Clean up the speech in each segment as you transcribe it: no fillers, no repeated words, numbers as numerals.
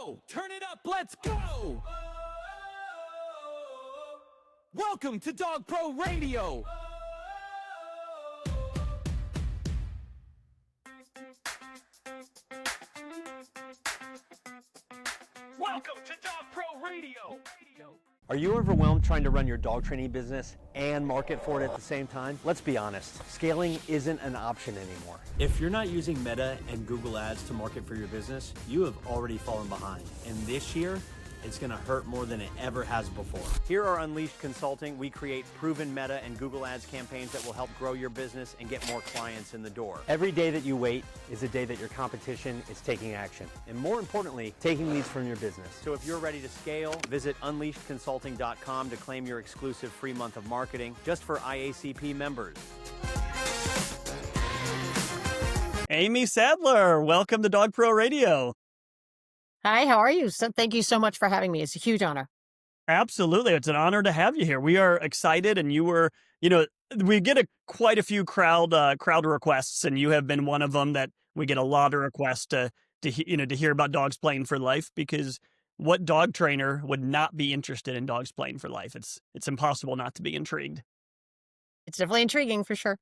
go! Turn it up, let's go! Welcome to Dog Pro Radio! Welcome to Dog Pro Radio! Are you overwhelmed trying to run your dog training business and market for it at the same time? Let's be honest, scaling isn't an option anymore. If you're not using Meta and Google Ads to market for your business, you have already fallen behind. And this year, it's gonna hurt more than it ever has before. Here at Unleashed Consulting, we create proven Meta and Google Ads campaigns that will help grow your business and get more clients in the door. Every day that you wait is a day that your competition is taking action. And more importantly, taking leads from your business. So if you're ready to scale, visit unleashedconsulting.com to claim your exclusive free month of marketing just for IACP members. Aimee Sadler, welcome to Dog Pro Radio. Hi, how are you? So thank you so much for having me. It's a huge honor. Absolutely. It's an honor to have you here. We are excited, and you were, we get quite a few crowd requests, and you have been one of them that we get a lot of requests to hear about dogs playing for life, because what dog trainer would not be interested in dogs playing for life? It's impossible not to be intrigued. It's definitely intriguing for sure.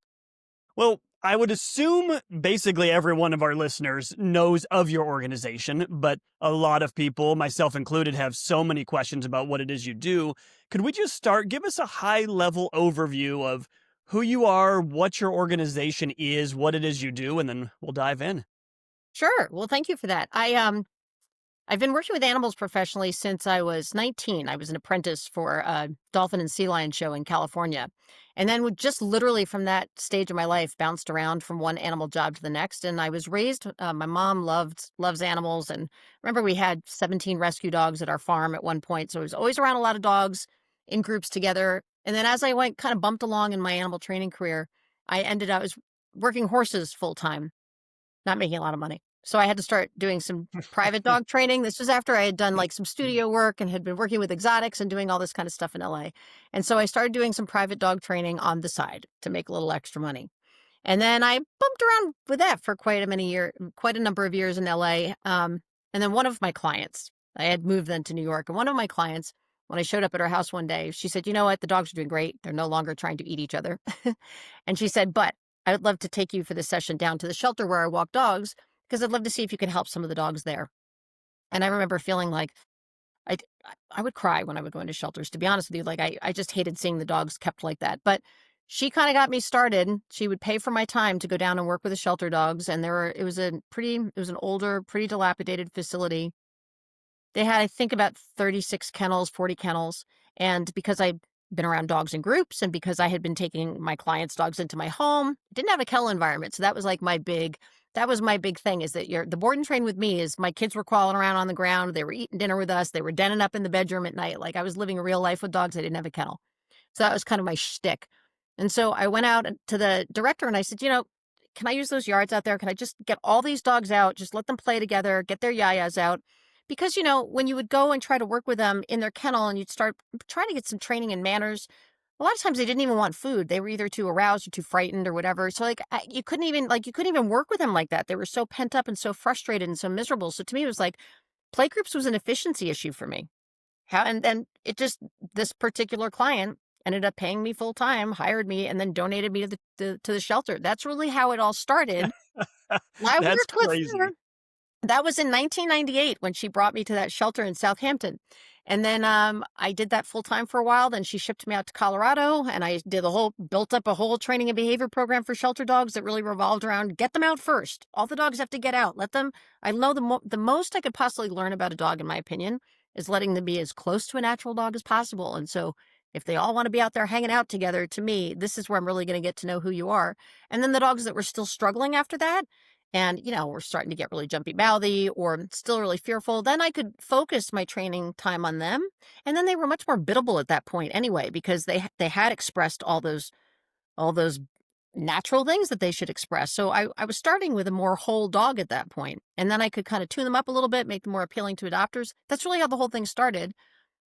Well, I would assume basically every one of our listeners knows of your organization, but a lot of people, myself included, have so many questions about what it is you do. Could we just give us a high-level overview of who you are, what your organization is, what it is you do, and then we'll dive in. Sure. Well, thank you for that. I've been working with animals professionally since I was 19. I was an apprentice for a dolphin and sea lion show in California. And then would just literally from that stage of my life bounced around from one animal job to the next. And I was raised, my mom loves animals. And remember, we had 17 rescue dogs at our farm at one point. So I was always around a lot of dogs in groups together. And then as I went kind of bumped along in my animal training career, I was working horses full time, not making a lot of money. So I had to start doing some private dog training. This was after I had done like some studio work and had been working with exotics and doing all this kind of stuff in LA. And so I started doing some private dog training on the side to make a little extra money. And then I bumped around with that for quite a number of years in LA. And then one of my clients, I had moved then to New York, and one of my clients, when I showed up at her house one day, she said, "You know what? The dogs are doing great. They're no longer trying to eat each other." And she said, "But I would love to take you for this session down to the shelter where I walk dogs, because I'd love to see if you can help some of the dogs there." And I remember feeling like I would cry when I would go into shelters, to be honest with you. Like I just hated seeing the dogs kept like that. But she kind of got me started. She would pay for my time to go down and work with the shelter dogs. And it was an older, pretty dilapidated facility. They had, I think, about 36 kennels, 40 kennels. And because I'd been around dogs in groups, and because I had been taking my clients' dogs into my home, didn't have a kennel environment. So that was like my big thing, is that the board and train with me is my kids were crawling around on the ground. They were eating dinner with us. They were denning up in the bedroom at night. Like I was living a real life with dogs. I didn't have a kennel. So that was kind of my shtick. And so I went out to the director and I said, "Can I use those yards out there? Can I just get all these dogs out? Just let them play together, get their yayas out." Because, when you would go and try to work with them in their kennel and you'd start trying to get some training and manners, a lot of times they didn't even want food. They were either too aroused or too frightened or whatever. So you couldn't even work with them like that. They were so pent up and so frustrated and so miserable. So to me, it was like playgroups was an efficiency issue for me. And then this particular client ended up paying me full time, hired me, and then donated me to the shelter. That's really how it all started. That's crazy. That was in 1998 when she brought me to that shelter in Southampton. And then I did that full time for a while. Then she shipped me out to Colorado, and I built up a whole training and behavior program for shelter dogs that really revolved around get them out first. All the dogs have to get out. I know the most I could possibly learn about a dog, in my opinion, is letting them be as close to a natural dog as possible. And so if they all want to be out there hanging out together, to me, this is where I'm really going to get to know who you are. And then the dogs that were still struggling after that, and, we're starting to get really jumpy mouthy or still really fearful, then I could focus my training time on them. And then they were much more biddable at that point anyway, because they had expressed all those natural things that they should express. So I was starting with a more whole dog at that point. And then I could kind of tune them up a little bit, make them more appealing to adopters. That's really how the whole thing started.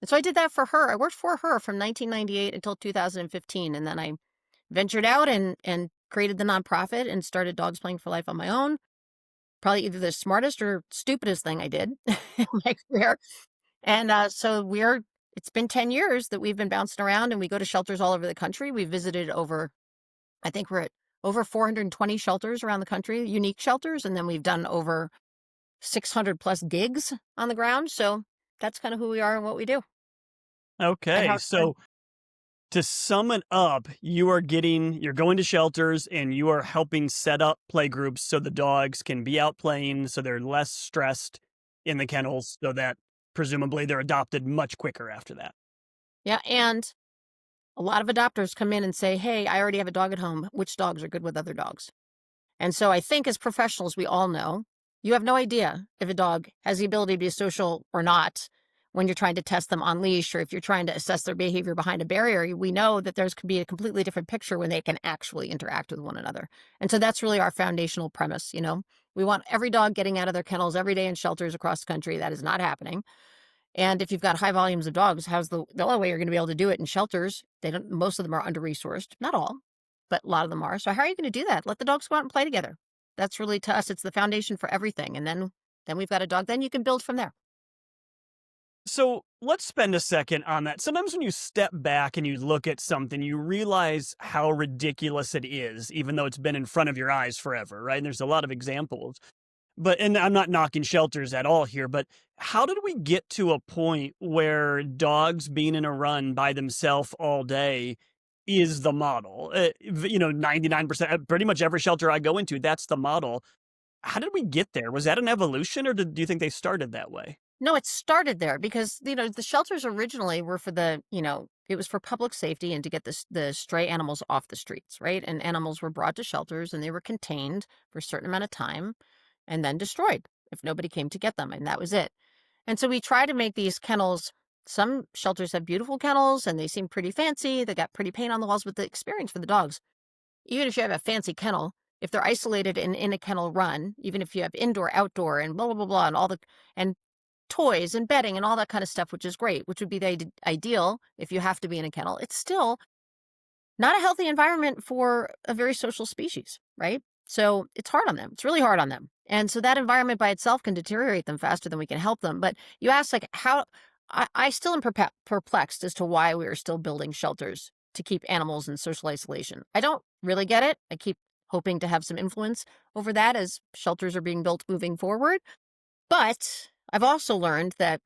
And so I did that for her. I worked for her from 1998 until 2015. And then I ventured out and created the nonprofit and started Dogs Playing for Life on my own. probably either the smartest or stupidest thing I did in my career. And it's been 10 years that we've been bouncing around and we go to shelters all over the country. We've visited I think we're at over 420 shelters around the country, unique shelters. And then we've done over 600 plus gigs on the ground. So that's kind of who we are and what we do. And Okay, how it's fun. so to sum it up, you're going to shelters and you are helping set up play groups so the dogs can be out playing, so they're less stressed in the kennels, so that presumably they're adopted much quicker after that. Yeah. And a lot of adopters come in and say, hey, I already have a dog at home. Which dogs are good with other dogs? And so I think as professionals, we all know you have no idea if a dog has the ability to be social or not when you're trying to test them on leash, or if you're trying to assess their behavior behind a barrier. We know that there's could be a completely different picture when they can actually interact with one another. And so that's really our foundational premise. We want every dog getting out of their kennels every day in shelters across the country. That is not happening. And if you've got high volumes of dogs, how's the only way you're going to be able to do it in shelters? Most of them are under-resourced, not all, but a lot of them are. So how are you going to do that? Let the dogs go out and play together. That's really, to us, it's the foundation for everything. And then we've got a dog. Then you can build from there. So let's spend a second on that. Sometimes when you step back and you look at something, you realize how ridiculous it is, even though it's been in front of your eyes forever, right? And there's a lot of examples. And I'm not knocking shelters at all here, but how did we get to a point where dogs being in a run by themselves all day is the model? 99%, pretty much every shelter I go into, that's the model. How did we get there? Was that an evolution, or do you think they started that way? No, it started there because, the shelters originally were for it was for public safety and to get the stray animals off the streets, right? And animals were brought to shelters and they were contained for a certain amount of time and then destroyed if nobody came to get them. And that was it. And so we try to make these kennels. Some shelters have beautiful kennels and they seem pretty fancy. They got pretty paint on the walls, but the experience for the dogs, even if you have a fancy kennel, if they're isolated and in a kennel run, even if you have indoor, outdoor, and blah, blah, blah, blah, and toys and bedding and all that kind of stuff, which is great, which would be the ideal if you have to be in a kennel, it's still not a healthy environment for a very social species, right? So it's hard on them. It's really hard on them. And so that environment by itself can deteriorate them faster than we can help them. But you ask, how, I still am perplexed as to why we are still building shelters to keep animals in social isolation. I don't really get it. I keep hoping to have some influence over that as shelters are being built moving forward. But I've also learned that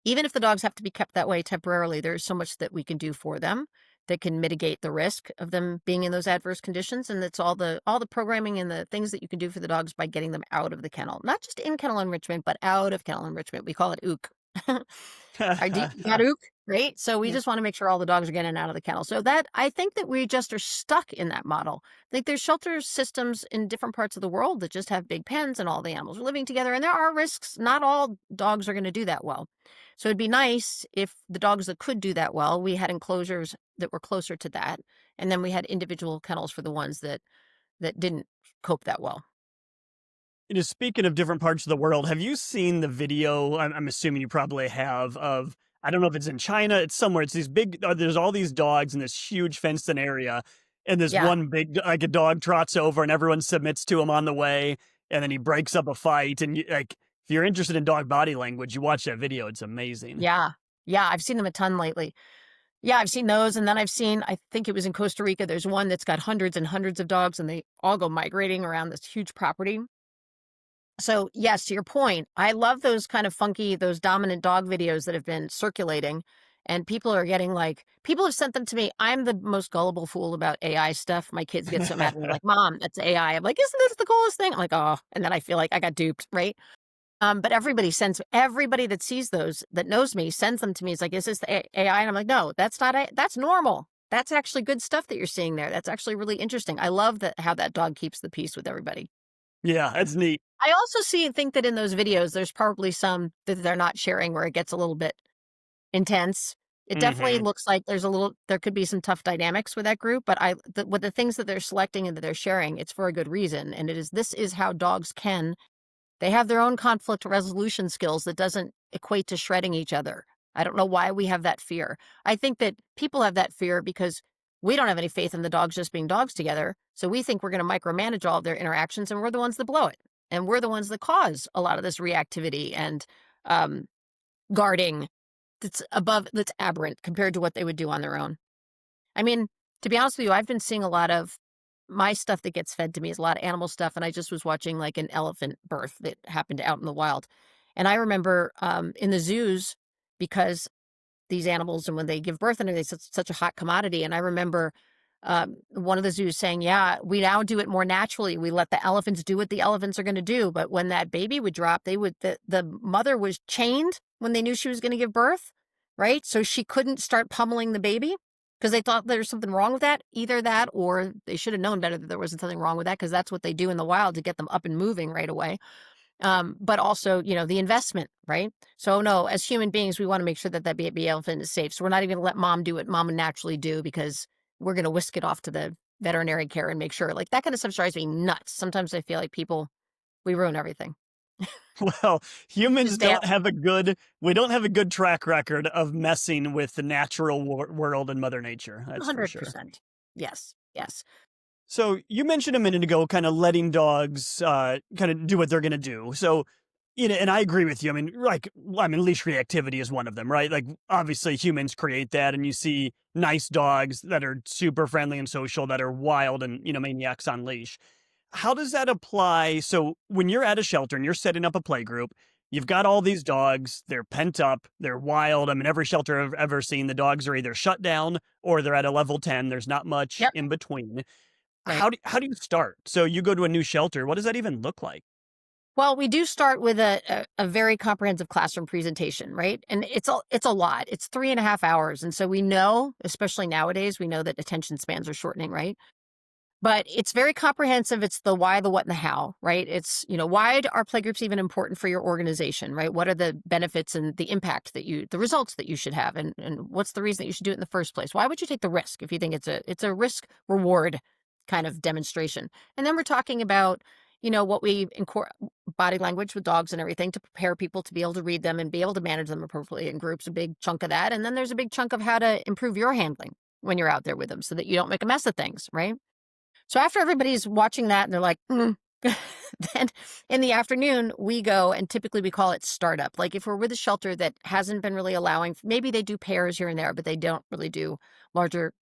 even if the dogs have to be kept that way temporarily, there's so much that we can do for them that can mitigate the risk of them being in those adverse conditions. And that's all the programming and the things that you can do for the dogs by getting them out of the kennel, not just in kennel enrichment, but out of kennel enrichment. We call it ook. Got ook, right? So we just want to make sure all the dogs are getting out of the kennel. So that, I think that we just are stuck in that model. I think there's shelter systems in different parts of the world that just have big pens and all the animals are living together. And there are risks. Not all dogs are going to do that well. So it'd be nice if the dogs that could do that well, we had enclosures that were closer to that. And then we had individual kennels for the ones that didn't cope that well. Speaking of different parts of the world, have you seen the video? I'm assuming you probably have, of, I don't know if it's in China, it's somewhere. It's these big, there's all these dogs in this huge fenced-in area. And this one big, a dog trots over and everyone submits to him on the way. And then he breaks up a fight. And if you're interested in dog body language, you watch that video. It's amazing. Yeah. Yeah. I've seen them a ton lately. Yeah, I've seen those. And then I think it was in Costa Rica, there's one that's got hundreds and hundreds of dogs and they all go migrating around this huge property. So yes, to your point, I love those kind of funky, those dominant dog videos that have been circulating. And people are getting people have sent them to me. I'm the most gullible fool about AI stuff. My kids get so mad at me, Mom, that's AI. I'm like, isn't this the coolest thing? I'm like, oh, and then I feel like I got duped, right? But everybody that sees those, that knows me, sends them to me. It's like, is this the AI? And I'm like, no, that's not it. That's normal. That's actually good stuff that you're seeing there. That's actually really interesting. I love how that dog keeps the peace with everybody. Yeah, that's neat. I also think that in those videos, there's probably some that they're not sharing where it gets a little bit intense. It definitely looks like there could be some tough dynamics with that group, but with the things that they're selecting and that they're sharing, it's for a good reason. And this is how dogs they have their own conflict resolution skills that doesn't equate to shredding each other. I don't know why we have that fear. I think that people have that fear because we don't have any faith in the dogs just being dogs together. So we think we're going to micromanage all of their interactions and we're the ones that blow it. And we're the ones that cause a lot of this reactivity and guarding that's aberrant compared to what they would do on their own. I mean, to be honest with you, I've been seeing a lot of my stuff that gets fed to me is a lot of animal stuff. And I just was watching like an elephant birth that happened out in the wild. And I remember in the zoos, because these animals and when they give birth and everything, it's such a hot commodity. And I remember one of the zoos saying, yeah, we now do it more naturally. We let the elephants do what the elephants are going to do. But when that baby would drop, the mother was chained when they knew she was going to give birth, right? So she couldn't start pummeling the baby because they thought there was something wrong with that. Either that or they should have known better that there wasn't something wrong with that, because that's what they do in the wild to get them up and moving right away. But also, the investment, right? So no, as human beings, we want to make sure that baby elephant is safe. So we're not even going to let mom do what mom would naturally do, because we're going to whisk it off to the veterinary care and make sure. Like, that kind of stuff drives me nuts. Sometimes I feel like we ruin everything. Well, humans don't have a good track record of messing with the natural world and Mother Nature. That's 100%. For sure. Yes. So you mentioned a minute ago kind of letting dogs kind of do what they're going to do. So, and I agree with you. I mean, leash reactivity is one of them, right? Like, obviously humans create that, and you see nice dogs that are super friendly and social that are wild and, maniacs on leash. How does that apply? So when you're at a shelter and you're setting up a play group, you've got all these dogs, they're pent up, they're wild. I mean, every shelter I've ever seen, the dogs are either shut down or they're at a level 10. There's not much in between. Right. How do you start? So you go to a new shelter. What does that even look like? Well, we do start with a very comprehensive classroom presentation, right? And it's a lot. It's 3.5 hours. And so we know, especially nowadays, we know that attention spans are shortening, right? But it's very comprehensive. It's the why, the what, and the how, right? It's, why are playgroups even important for your organization, right? What are the benefits and the impact the results that you should have? And what's the reason that you should do it in the first place? Why would you take the risk if you think it's a risk reward kind of demonstration? And then we're talking about, what we body language with dogs and everything to prepare people to be able to read them and be able to manage them appropriately in groups, a big chunk of that. And then there's a big chunk of how to improve your handling when you're out there with them so that you don't make a mess of things, right? So after everybody's watching that and they're like, then in the afternoon, we go, and typically we call it startup. Like, if we're with a shelter that hasn't been really allowing, maybe they do pairs here and there, but they don't really do larger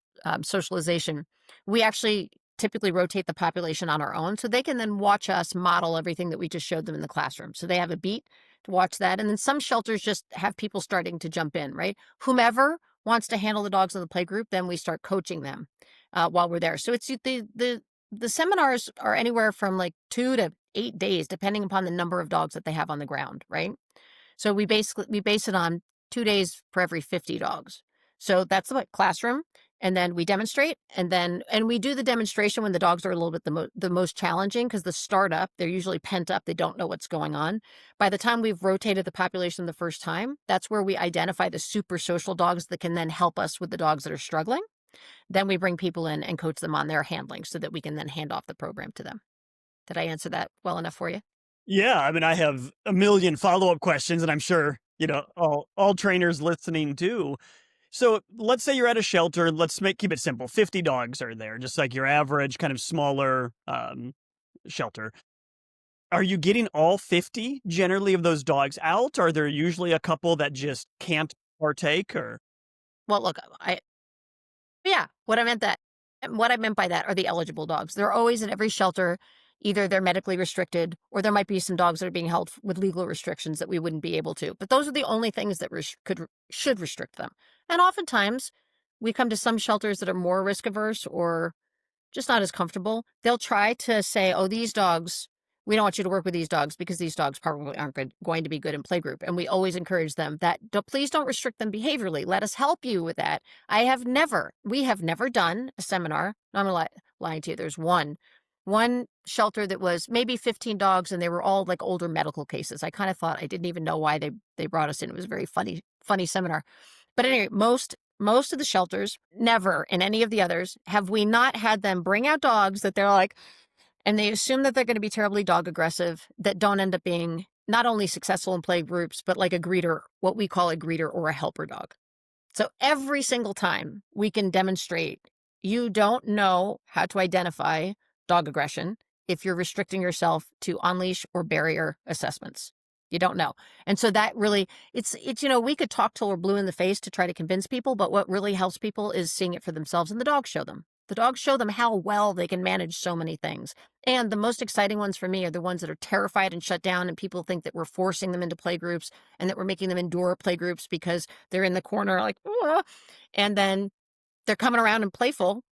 socialization. We actually typically rotate the population on our own so they can then watch us model everything that we just showed them in the classroom. So they have a beat to watch that. And then some shelters just have people starting to jump in, right? Whomever wants to handle the dogs in the play group, then we start coaching them while we're there. So it's the seminars are anywhere from like 2 to 8 days, depending upon the number of dogs that they have on the ground, right? So we base it on 2 days for every 50 dogs. So that's the classroom. And then we demonstrate, and we do the demonstration when the dogs are a little bit the most challenging, because the startup, they're usually pent up. They don't know what's going on. By the time we've rotated the population the first time, that's where we identify the super social dogs that can then help us with the dogs that are struggling. Then we bring people in and coach them on their handling so that we can then hand off the program to them. Did I answer that well enough for you? Yeah. I mean, I have a million follow-up questions, and I'm sure, all trainers listening do. So let's say you're at a shelter. Let's keep it simple. 50 dogs are there, just like your average kind of smaller shelter. Are you getting all 50 generally of those dogs out? Are there usually a couple that just can't partake? Or well, look, what I meant by that are the eligible dogs. They're always at every shelter. Either they're medically restricted, or there might be some dogs that are being held with legal restrictions that we wouldn't be able to. But those are the only things that should restrict them. And oftentimes, we come to some shelters that are more risk averse or just not as comfortable. They'll try to say, oh, these dogs, we don't want you to work with these dogs because these dogs probably aren't going to be good in playgroup. And we always encourage them that please don't restrict them behaviorally. Let us help you with that. We have never done a seminar. I'm lying to you. There's one shelter that was maybe 15 dogs, and they were all like older medical cases. I kind of thought, I didn't even know why they brought us in. It was a very funny seminar. But anyway, most of the shelters, never in any of the others, have we not had them bring out dogs that they're like, and they assume that they're going to be terribly dog aggressive, that don't end up being not only successful in play groups, but like a greeter, what we call a greeter or a helper dog. So every single time we can demonstrate, you don't know how to identify dog aggression, if you're restricting yourself to on-leash or barrier assessments. You don't know. And so that really, it's, we could talk till we're blue in the face to try to convince people, but what really helps people is seeing it for themselves, and the dogs show them. The dogs show them how well they can manage so many things. And the most exciting ones for me are the ones that are terrified and shut down, and people think that we're forcing them into play groups and that we're making them endure play groups because they're in the corner like, "Whoa," and then they're coming around and playful.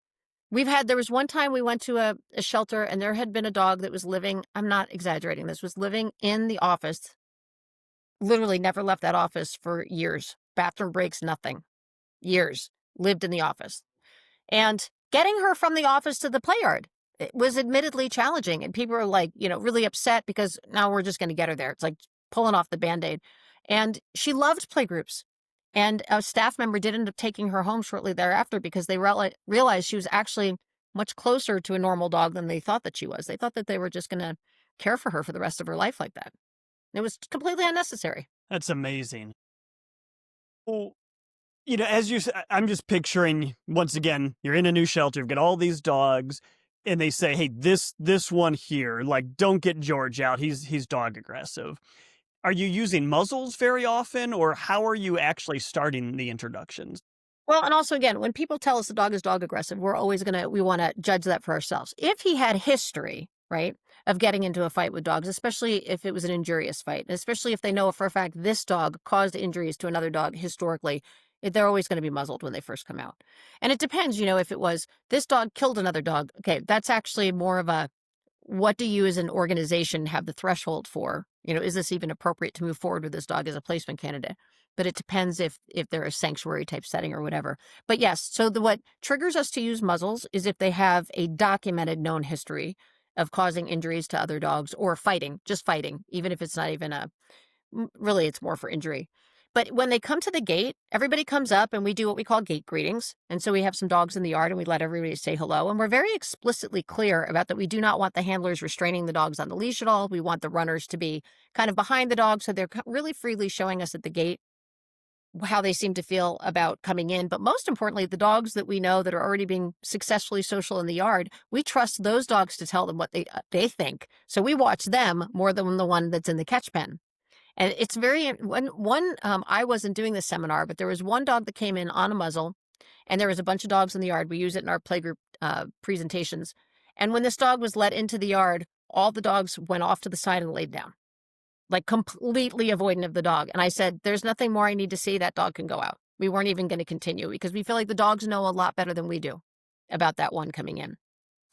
There was one time we went to a shelter, and there had been a dog that was living, I'm not exaggerating, this was living in the office, literally never left that office for years. Bathroom breaks, nothing. Years. Lived in the office. And getting her from the office to the play yard, it was admittedly challenging. And people were like, really upset because now we're just going to get her there. It's like pulling off the Band-Aid. And she loved play groups. And a staff member did end up taking her home shortly thereafter because they realized she was actually much closer to a normal dog than they thought that she was. They thought that they were just going to care for her for the rest of her life like that. It was completely unnecessary. That's amazing. Well, as you said, I'm just picturing, once again, you're in a new shelter, you've got all these dogs, and they say, hey, this one here, like, don't get George out. He's dog aggressive. Are you using muzzles very often, or how are you actually starting the introductions? Well, and also, again, when people tell us the dog is dog aggressive, we want to judge that for ourselves. If he had history, right, of getting into a fight with dogs, especially if it was an injurious fight, and especially if they know for a fact this dog caused injuries to another dog historically, they're always going to be muzzled when they first come out. And it depends, if it was this dog killed another dog, okay, that's actually more of a, what do you as an organization have the threshold for? Is this even appropriate to move forward with this dog as a placement candidate? But it depends if they're a sanctuary type setting or whatever. But yes, so what triggers us to use muzzles is if they have a documented known history of causing injuries to other dogs or fighting, just fighting, even if it's not even really it's more for injury. But when they come to the gate, everybody comes up and we do what we call gate greetings. And so we have some dogs in the yard and we let everybody say hello. And we're very explicitly clear about that we do not want the handlers restraining the dogs on the leash at all. We want the runners to be kind of behind the dog, so they're really freely showing us at the gate how they seem to feel about coming in. But most importantly, the dogs that we know that are already being successfully social in the yard, we trust those dogs to tell them what they think. So we watch them more than the one that's in the catch pen. And it's I wasn't doing this seminar, but there was one dog that came in on a muzzle, and there was a bunch of dogs in the yard. We use it in our playgroup presentations. And when this dog was let into the yard, all the dogs went off to the side and laid down, like completely avoidant of the dog. And I said, there's nothing more I need to see. That dog can go out. We weren't even going to continue because we feel like the dogs know a lot better than we do about that one coming in.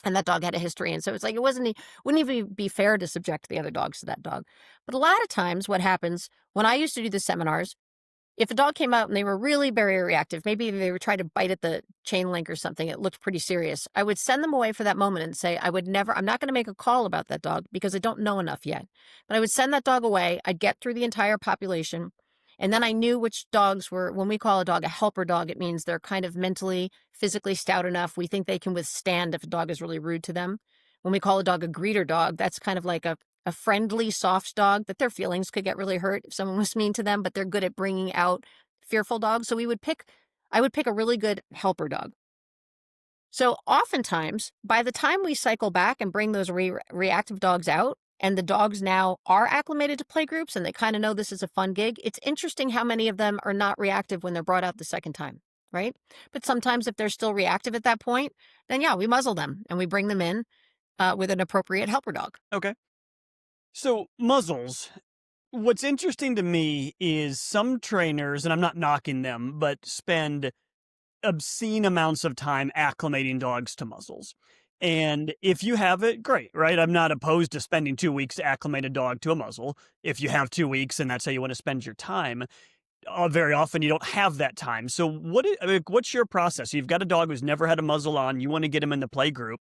And that dog had a history. And so it's like, wouldn't even be fair to subject the other dogs to that dog. But a lot of times what happens when I used to do the seminars, if a dog came out and they were really barrier reactive, maybe they were trying to bite at the chain link or something, it looked pretty serious, I would send them away for that moment and say, I'm not going to make a call about that dog because I don't know enough yet. But I would send that dog away. I'd get through the entire population. And then I knew which dogs were, when we call a dog a helper dog, it means they're kind of mentally, physically stout enough. We think they can withstand if a dog is really rude to them. When we call a dog a greeter dog, that's kind of like a friendly, soft dog that their feelings could get really hurt if someone was mean to them, but they're good at bringing out fearful dogs. So I would pick a really good helper dog. So oftentimes, by the time we cycle back and bring those reactive dogs out, and the dogs now are acclimated to play groups and they kind of know this is a fun gig, it's interesting how many of them are not reactive when they're brought out the second time, right? But sometimes if they're still reactive at that point, then yeah, we muzzle them and we bring them in with an appropriate helper dog. Okay. So muzzles, what's interesting to me is some trainers, and I'm not knocking them, but spend obscene amounts of time acclimating dogs to muzzles. And if you have it, great, right? I'm not opposed to spending 2 weeks to acclimate a dog to a muzzle. If you have 2 weeks and that's how you want to spend your time, very often you don't have that time. So what's your process? You've got a dog who's never had a muzzle on. You want to get him in the play group.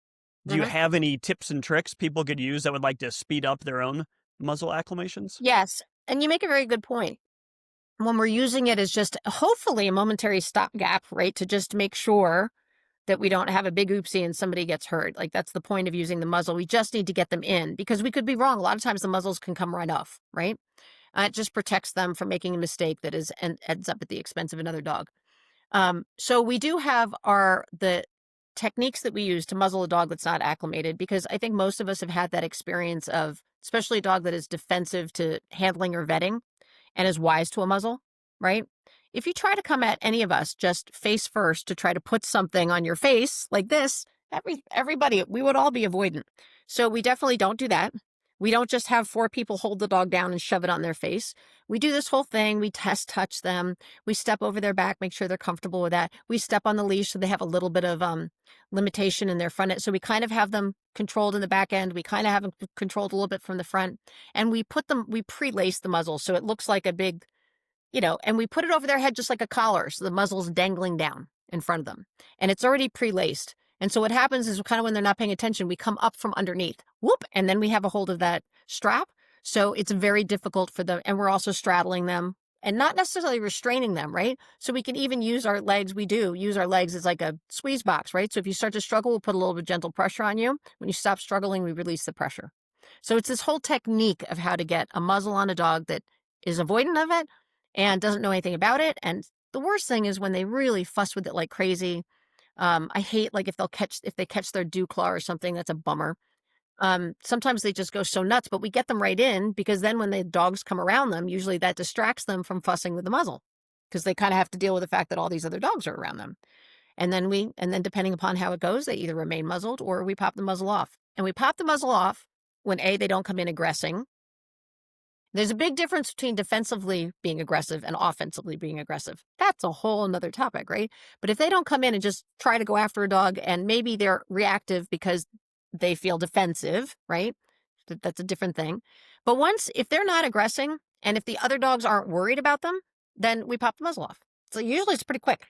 Do you have any tips and tricks people could use that would like to speed up their own muzzle acclimations? Yes. And you make a very good point. When we're using it as just hopefully a momentary stopgap, right? To just make sure that we don't have a big oopsie and somebody gets hurt. Like that's the point of using the muzzle. We just need to get them in because we could be wrong. A lot of times the muzzles can come right off, right? It just protects them from making a mistake that ends up at the expense of another dog. So we do have the techniques that we use to muzzle a dog that's not acclimated, because I think most of us have had that experience of, especially a dog that is defensive to handling or vetting and is wise to a muzzle, right? If you try to come at any of us just face first to try to put something on your face like this, everybody, we would all be avoidant. So we definitely don't do that. We don't just have 4 people hold the dog down and shove it on their face. We do this whole thing. We test touch them. We step over their back, make sure they're comfortable with that. We step on the leash so they have a little bit of limitation in their front end. So we kind of have them controlled in the back end. We kind of have them controlled a little bit from the front. And we pre-lace the muzzle so it looks like a big, and we put it over their head just like a collar. So the muzzle's dangling down in front of them. And it's already pre-laced. And so what happens is kind of when they're not paying attention, we come up from underneath, whoop, and then we have a hold of that strap. So it's very difficult for them. And we're also straddling them and not necessarily restraining them, right? So we can even use our legs. We do use our legs as like a squeeze box, right? So if you start to struggle, we'll put a little bit of gentle pressure on you. When you stop struggling, we release the pressure. So it's this whole technique of how to get a muzzle on a dog that is avoidant of it and doesn't know anything about it. And the worst thing is when they really fuss with it like crazy. I hate like if they catch their dew claw or something, that's a bummer. Sometimes they just go so nuts, but we get them right in because then when the dogs come around them, usually that distracts them from fussing with the muzzle because they kind of have to deal with the fact that all these other dogs are around them. And then depending upon how it goes, they either remain muzzled or we pop the muzzle off. And we pop the muzzle off when they don't come in aggressing. There's a big difference between defensively being aggressive and offensively being aggressive. That's a whole nother topic, right? But if they don't come in and just try to go after a dog and maybe they're reactive because they feel defensive, right? That's a different thing. But if they're not aggressing and if the other dogs aren't worried about them, then we pop the muzzle off. So usually it's pretty quick.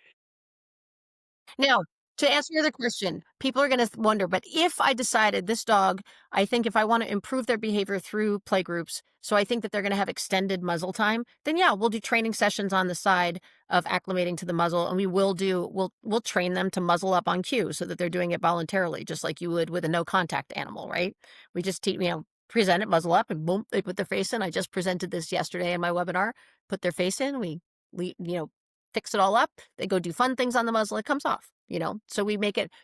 Now, to answer your other question, people are going to wonder, but if I decided this dog, I think if I want to improve their behavior through play groups, so I think that they're going to have extended muzzle time, then yeah, we'll do training sessions on the side of acclimating to the muzzle. And we'll train them to muzzle up on cue so that they're doing it voluntarily, just like you would with a no contact animal, right? We just present it, muzzle up, and boom, they put their face in. I just presented this yesterday in my webinar, put their face in, we fix it all up. They go do fun things on the muzzle. It comes off, so we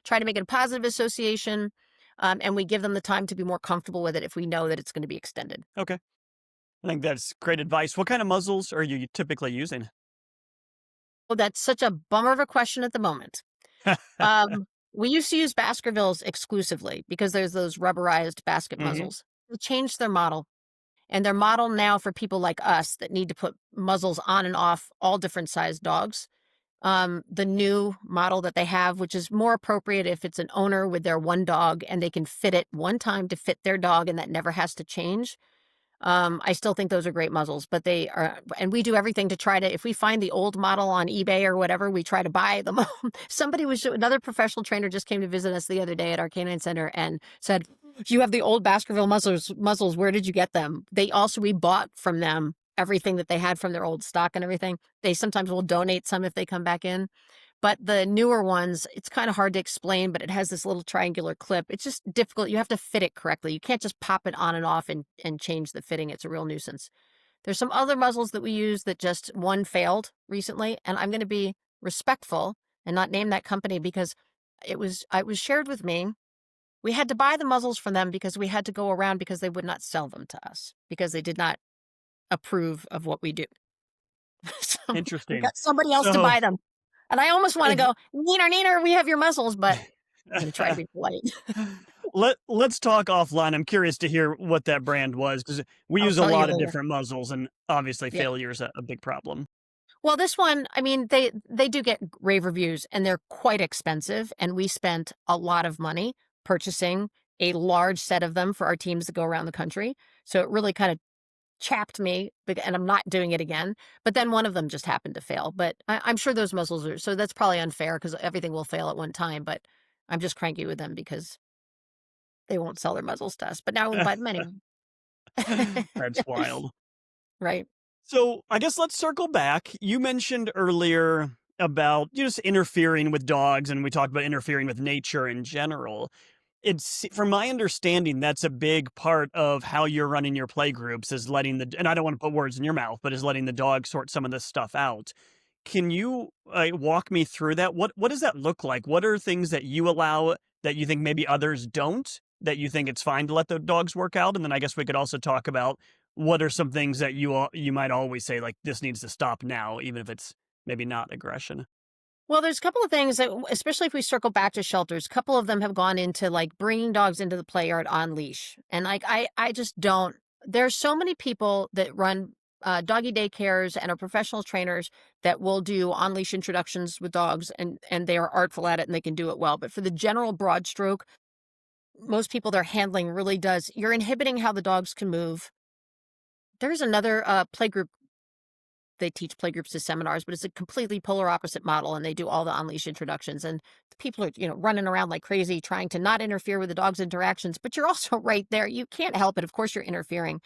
try to make it a positive association. And we give them the time to be more comfortable with it if we know that it's going to be extended. Okay. I think that's great advice. What kind of muzzles are you typically using? Well, that's such a bummer of a question at the moment. We used to use Baskervilles exclusively because there's those rubberized basket muzzles. They changed their model. And their model now for people like us that need to put muzzles on and off all different sized dogs. The new model that they have, which is more appropriate if it's an owner with their one dog and they can fit it one time to fit their dog and that never has to change. I still think those are great muzzles, but they are, and we do everything to try to, if we find the old model on eBay or whatever, we try to buy them. Another professional trainer just came to visit us the other day at our canine center and said, you have the old Baskerville muzzles. Where did you get them? We bought from them everything that they had from their old stock and everything. They sometimes will donate some if they come back in. But the newer ones, it's kind of hard to explain, but it has this little triangular clip. It's just difficult. You have to fit it correctly. You can't just pop it on and off and change the fitting. It's a real nuisance. There's some other muzzles that we use that just one failed recently, and I'm going to be respectful and not name that company because it was shared with me. We had to buy the muzzles from them because we had to go around because they would not sell them to us because they did not approve of what we do. So Interesting. we got somebody else to buy them. And I almost want to go, neener, we have your muzzles, but I'm going to try to be polite. Let's talk offline. I'm curious to hear what that brand was because we use a lot of different muzzles and obviously failure is a big problem. Well, this one, I mean, they do get rave reviews and they're quite expensive. And we spent a lot of money purchasing a large set of them for our teams to go around the country. So it really kind of chapped me, and I'm not doing it again. But then one of them just happened to fail. But I'm sure those muzzles are, so that's probably unfair because everything will fail at one time. But I'm just cranky with them because they won't sell their muzzles to us. But now we'll buy them anyway. That's wild. Right. So I guess let's circle back. You mentioned earlier about just interfering with dogs, and we talked about interfering with nature in general. It's, from my understanding, that's a big part of how you're running your play groups is letting and I don't want to put words in your mouth, but is letting the dog sort some of this stuff out. Can you walk me through that? What does that look like? What are things that you allow that you think maybe others don't, that you think it's fine to let the dogs work out? And then I guess we could also talk about what are some things that you might always say, like, this needs to stop now, even if it's maybe not aggression. Well, there's a couple of things that, especially if we circle back to shelters, a couple of them have gone into like bringing dogs into the play yard on leash. And like, I just don't, there's so many people that run doggy daycares and are professional trainers that will do on leash introductions with dogs, and they are artful at it and they can do it well. But for the general broad stroke, most people, their handling really does, you're inhibiting how the dogs can move. There's another play group. They teach playgroups as seminars, but it's a completely polar opposite model, and they do all the on-leash introductions. And the people are, running around like crazy, trying to not interfere with the dog's interactions, but you're also right there. You can't help it. Of course, you're interfering.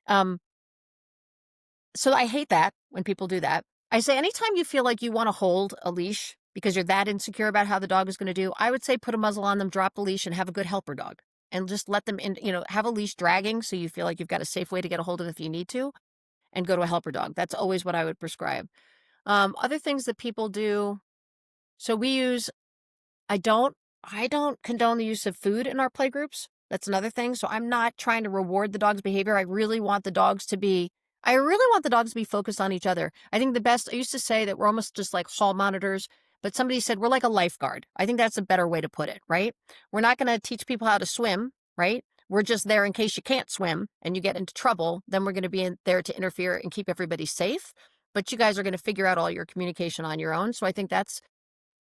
So I hate that when people do that. I say anytime you feel like you want to hold a leash because you're that insecure about how the dog is going to do, I would say put a muzzle on them, drop the leash, and have a good helper dog. And just let them in, have a leash dragging so you feel like you've got a safe way to get a hold of it if you need to, and go to a helper dog. That's always what I would prescribe. Other things that people do. So we use, I don't condone the use of food in our play groups. That's another thing. So I'm not trying to reward the dog's behavior. I really want the dogs to be focused on each other. I think I used to say that we're almost just like hall monitors, but somebody said we're like a lifeguard. I think that's a better way to put it, right? We're not going to teach people how to swim, right? We're just there in case you can't swim and you get into trouble. Then we're going to be there to interfere and keep everybody safe. But you guys are going to figure out all your communication on your own. So I think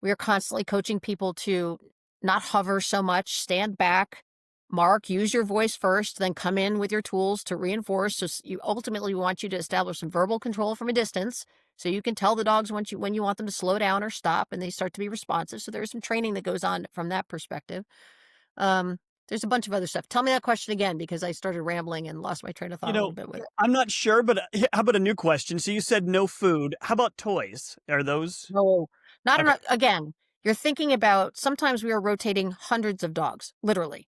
we are constantly coaching people to not hover so much, stand back, mark, use your voice first, then come in with your tools to reinforce. So we want you to establish some verbal control from a distance, so you can tell the dogs when you want them to slow down or stop, and they start to be responsive. So there's some training that goes on from that perspective. There's a bunch of other stuff. Tell me that question again, because I started rambling and lost my train of thought a little bit with it. I'm not sure, but how about a new question? So you said no food. How about toys? Are those? No, not Okay. enough. Again, you're thinking about, sometimes we are rotating hundreds of dogs, literally.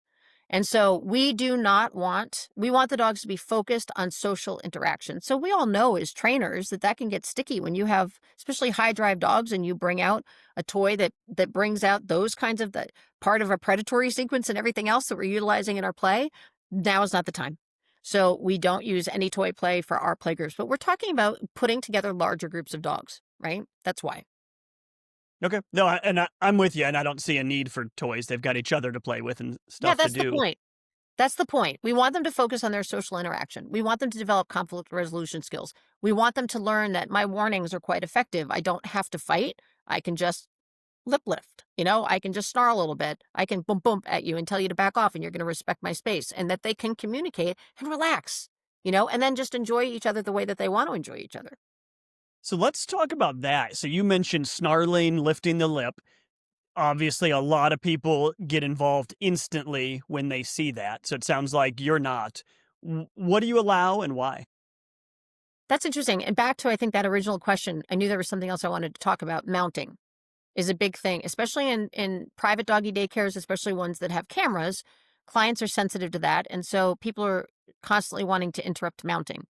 And so we want the dogs to be focused on social interaction. So we all know as trainers that can get sticky when you have, especially high drive dogs, and you bring out a toy that brings out those kinds of the part of a predatory sequence and everything else that we're utilizing in our play. Now is not the time. So we don't use any toy play for our play groups, but we're talking about putting together larger groups of dogs, right? That's why. Okay. No, I'm with you, and I don't see a need for toys. They've got each other to play with and stuff to do. Yeah, that's the point. That's the point. We want them to focus on their social interaction. We want them to develop conflict resolution skills. We want them to learn that my warnings are quite effective. I don't have to fight. I can just lip lift. I can just snarl a little bit. I can bump at you and tell you to back off, and you're going to respect my space, and that they can communicate and relax, and then just enjoy each other the way that they want to enjoy each other. So let's talk about that. So you mentioned snarling, lifting the lip. Obviously, a lot of people get involved instantly when they see that. So it sounds like you're not. What do you allow and why? That's interesting. And back to, I think, that original question, I knew there was something else I wanted to talk about. Mounting is a big thing, especially in private doggy daycares, especially ones that have cameras. Clients are sensitive to that. And so people are constantly wanting to interrupt mounting.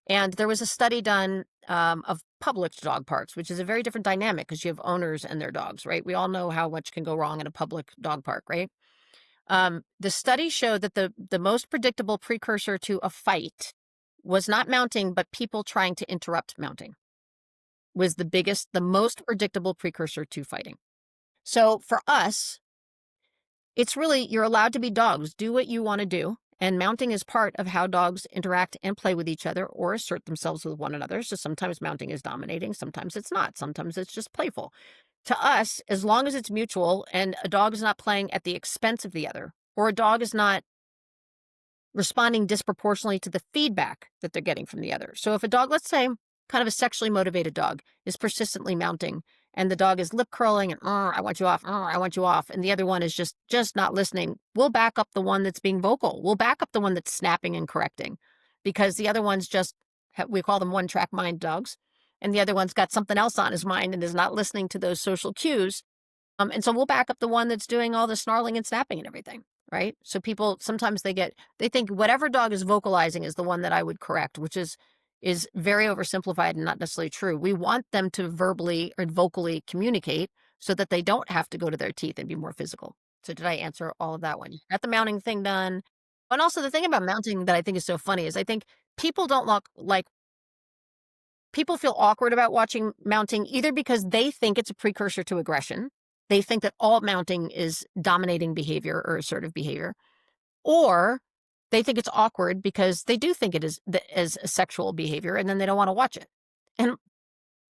And there was a study done of public dog parks, which is a very different dynamic because you have owners and their dogs, right? We all know how much can go wrong in a public dog park, right? The study showed that the most predictable precursor to a fight was not mounting, but people trying to interrupt mounting was the most predictable precursor to fighting. So for us, it's really, you're allowed to be dogs. Do what you want to do. And mounting is part of how dogs interact and play with each other or assert themselves with one another. So sometimes mounting is dominating, sometimes it's not, sometimes it's just playful. To us, as long as it's mutual and a dog is not playing at the expense of the other, or a dog is not responding disproportionately to the feedback that they're getting from the other. So if a dog, let's say kind of a sexually motivated dog, is persistently mounting, and the dog is lip curling and, I want you off, I want you off, and the other one is just not listening, we'll back up the one that's being vocal. We'll back up the one that's snapping and correcting, because the other one's we call them one-track mind dogs, and the other one's got something else on his mind and is not listening to those social cues. And so we'll back up the one that's doing all the snarling and snapping and everything, right? So people, sometimes they think whatever dog is vocalizing is the one that I would correct, which is is very oversimplified and not necessarily true. We want them to verbally or vocally communicate so that they don't have to go to their teeth and be more physical. So did I answer all of that one? Got the mounting thing done. And also the thing about mounting that I think is so funny is I think people don't look like people feel awkward about watching mounting either because they think it's a precursor to aggression. They think that all mounting is dominating behavior or assertive behavior, or they think it's awkward because they do think it is as a sexual behavior and then they don't want to watch it. And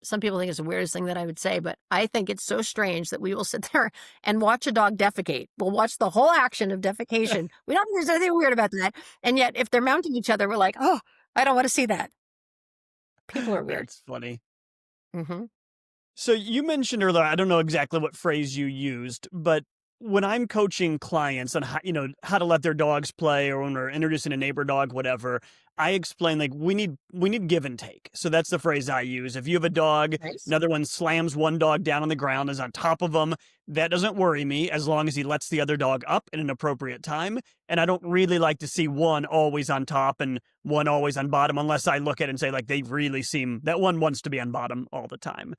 some people think it's the weirdest thing that I would say, but I think it's so strange that we will sit there and watch a dog defecate. We'll watch the whole action of defecation. We don't think there's anything weird about that. And yet if they're mounting each other, we're like, oh, I don't want to see that. People are weird. It's funny. Mm-hmm. So you mentioned earlier, I don't know exactly what phrase you used, but when I'm coaching clients on how, how to let their dogs play, or when we're introducing a neighbor dog, whatever, I explain like we need give and take. So that's the phrase I use. If you have a dog, Nice. another one slams one dog down on the ground, is on top of them, that doesn't worry me as long as he lets the other dog up in an appropriate time. And I don't really like to see one always on top and one always on bottom, unless I look at it and say like they really seem that one wants to be on bottom all the time.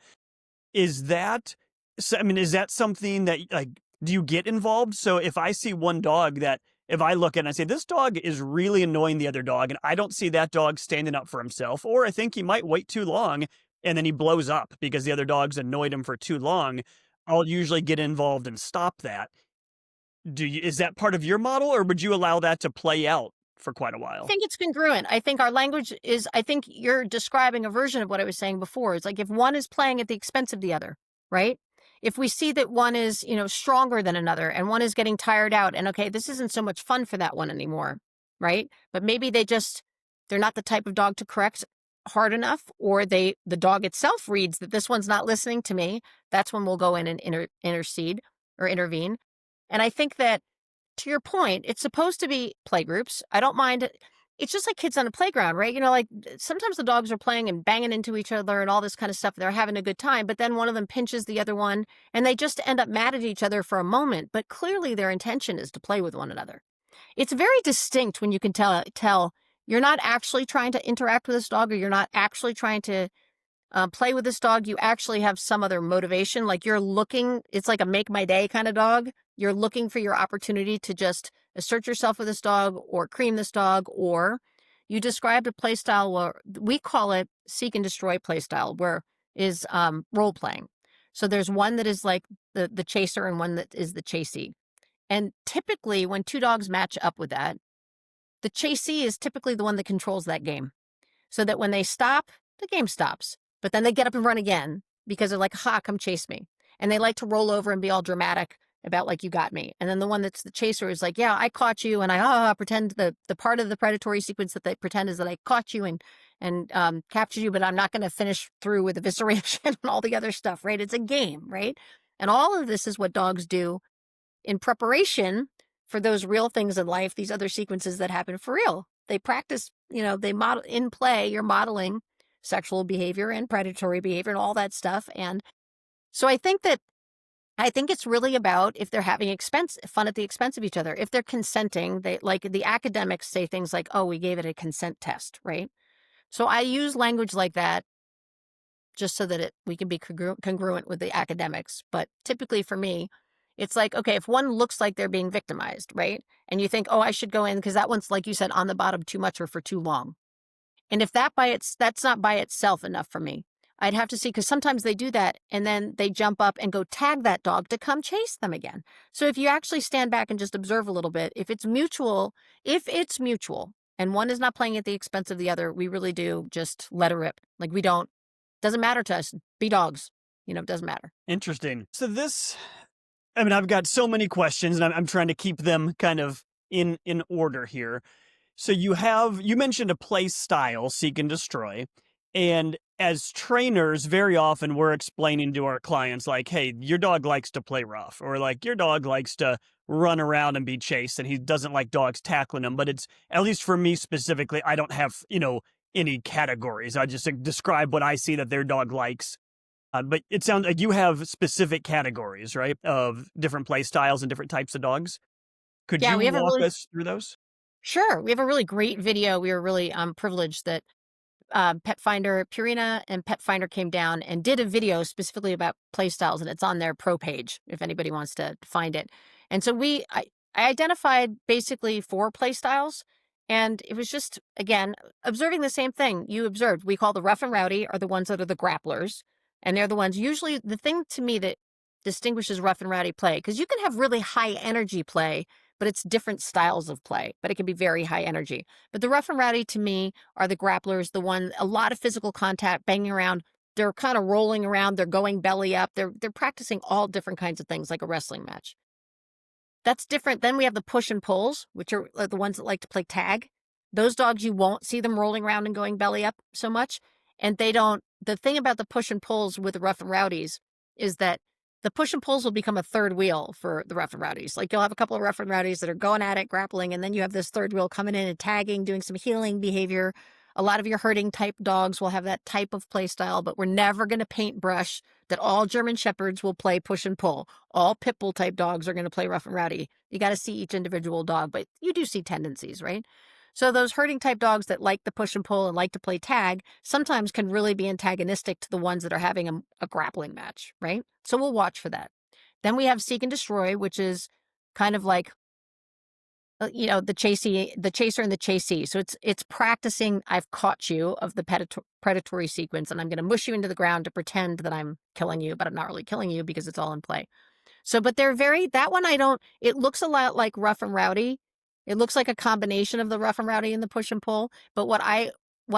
Is that something that like, do you get involved? So if I see one dog that if I look at it and I say, this dog is really annoying the other dog, and I don't see that dog standing up for himself, or I think he might wait too long and then he blows up because the other dog's annoyed him for too long, I'll usually get involved and stop that. Is that part of your model, or would you allow that to play out for quite a while? I think it's congruent. I think our language is, I think you're describing a version of what I was saying before. It's like if one is playing at the expense of the other, right? If we see that one is, stronger than another and one is getting tired out and okay, this isn't so much fun for that one anymore, right? But maybe they're not the type of dog to correct hard enough, or the dog itself reads that this one's not listening to me. That's when we'll go in and intercede or intervene. And I think that to your point, it's supposed to be play groups. I don't mind. It's just like kids on a playground, right? Like sometimes the dogs are playing and banging into each other and all this kind of stuff. They're having a good time, but then one of them pinches the other one and they just end up mad at each other for a moment. But clearly their intention is to play with one another. It's very distinct when you can tell you're not actually trying to interact with this dog, or you're not actually trying to play with this dog. You actually have some other motivation. Like you're looking, it's like a make my day kind of dog. You're looking for your opportunity to just assert yourself with this dog or cream this dog, or you described a play style where we call it seek and destroy play style, where is role playing. So there's one that is like the chaser and one that is the chasee. And typically when two dogs match up with that, the chasee is typically the one that controls that game. So that when they stop, the game stops. But then they get up and run again because they're like, ha, come chase me. And they like to roll over and be all dramatic about like, you got me. And then the one that's the chaser is like, yeah, I caught you. And I pretend the part of the predatory sequence that they pretend is that I caught you and captured you, but I'm not going to finish through with evisceration and all the other stuff, right? It's a game, right? And all of this is what dogs do in preparation for those real things in life, these other sequences that happen for real. They practice, they model in play, you're modeling sexual behavior and predatory behavior and all that stuff. And so I think it's really about if they're having fun at the expense of each other. If they're consenting, like the academics say things like, oh, we gave it a consent test, right? So I use language like that just so that we can be congruent with the academics. But typically for me, it's like, okay, if one looks like they're being victimized, right? And you think, oh, I should go in because that one's, like you said, on the bottom too much or for too long. And if that's not by itself enough for me, I'd have to see, because sometimes they do that and then they jump up and go tag that dog to come chase them again. So if you actually stand back and just observe a little bit, if it's mutual and one is not playing at the expense of the other, we really do just let her rip. Like doesn't matter to us, be dogs, it doesn't matter. Interesting. So I've got so many questions and I'm trying to keep them kind of in order here. So you mentioned a play style, seek and destroy. And as trainers, very often we're explaining to our clients like, hey, your dog likes to play rough, or like your dog likes to run around and be chased and he doesn't like dogs tackling him. But it's, at least for me specifically, I don't have, any categories. I just describe what I see that their dog likes. But it sounds like you have specific categories, right, of different play styles and different types of dogs. Could you walk us through those? Sure. We have a really great video. We were really privileged that Pet Finder, Purina and Pet Finder came down and did a video specifically about playstyles, and it's on their pro page if anybody wants to find it. And so I identified basically 4 playstyles, and it was just, again, observing the same thing you observed. We call the rough and rowdy are the ones that are the grapplers, and they're the ones usually the thing to me that distinguishes rough and rowdy play, because you can have really high energy play, but it's different styles of play, but it can be very high energy. But the rough and rowdy to me are the grapplers, the one, a lot of physical contact, banging around. They're kind of rolling around. They're going belly up. They're practicing all different kinds of things like a wrestling match. That's different. Then we have the push and pulls, which are the ones that like to play tag. Those dogs, you won't see them rolling around and going belly up so much. And they don't, the thing about the push and pulls with the rough and rowdies is that the push and pulls will become a third wheel for the rough and rowdies. Like you'll have a couple of rough and rowdies that are going at it, grappling, and then you have this third wheel coming in and tagging, doing some healing behavior. A lot of your herding type dogs will have that type of play style, but we're never going to paintbrush that all German Shepherds will play push and pull. All pit bull type dogs are going to play rough and rowdy. You got to see each individual dog, but you do see tendencies, right? So those herding type dogs that like the push and pull and like to play tag sometimes can really be antagonistic to the ones that are having a grappling match, right? So we'll watch for that. Then we have seek and destroy, which is kind of like, the chaser and the chasee. So it's practicing I've caught you of the predatory sequence, and I'm going to mush you into the ground to pretend that I'm killing you, but I'm not really killing you because it's all in play. So, but that one it looks a lot like rough and rowdy. It looks like a combination of the rough and rowdy and the push and pull. But when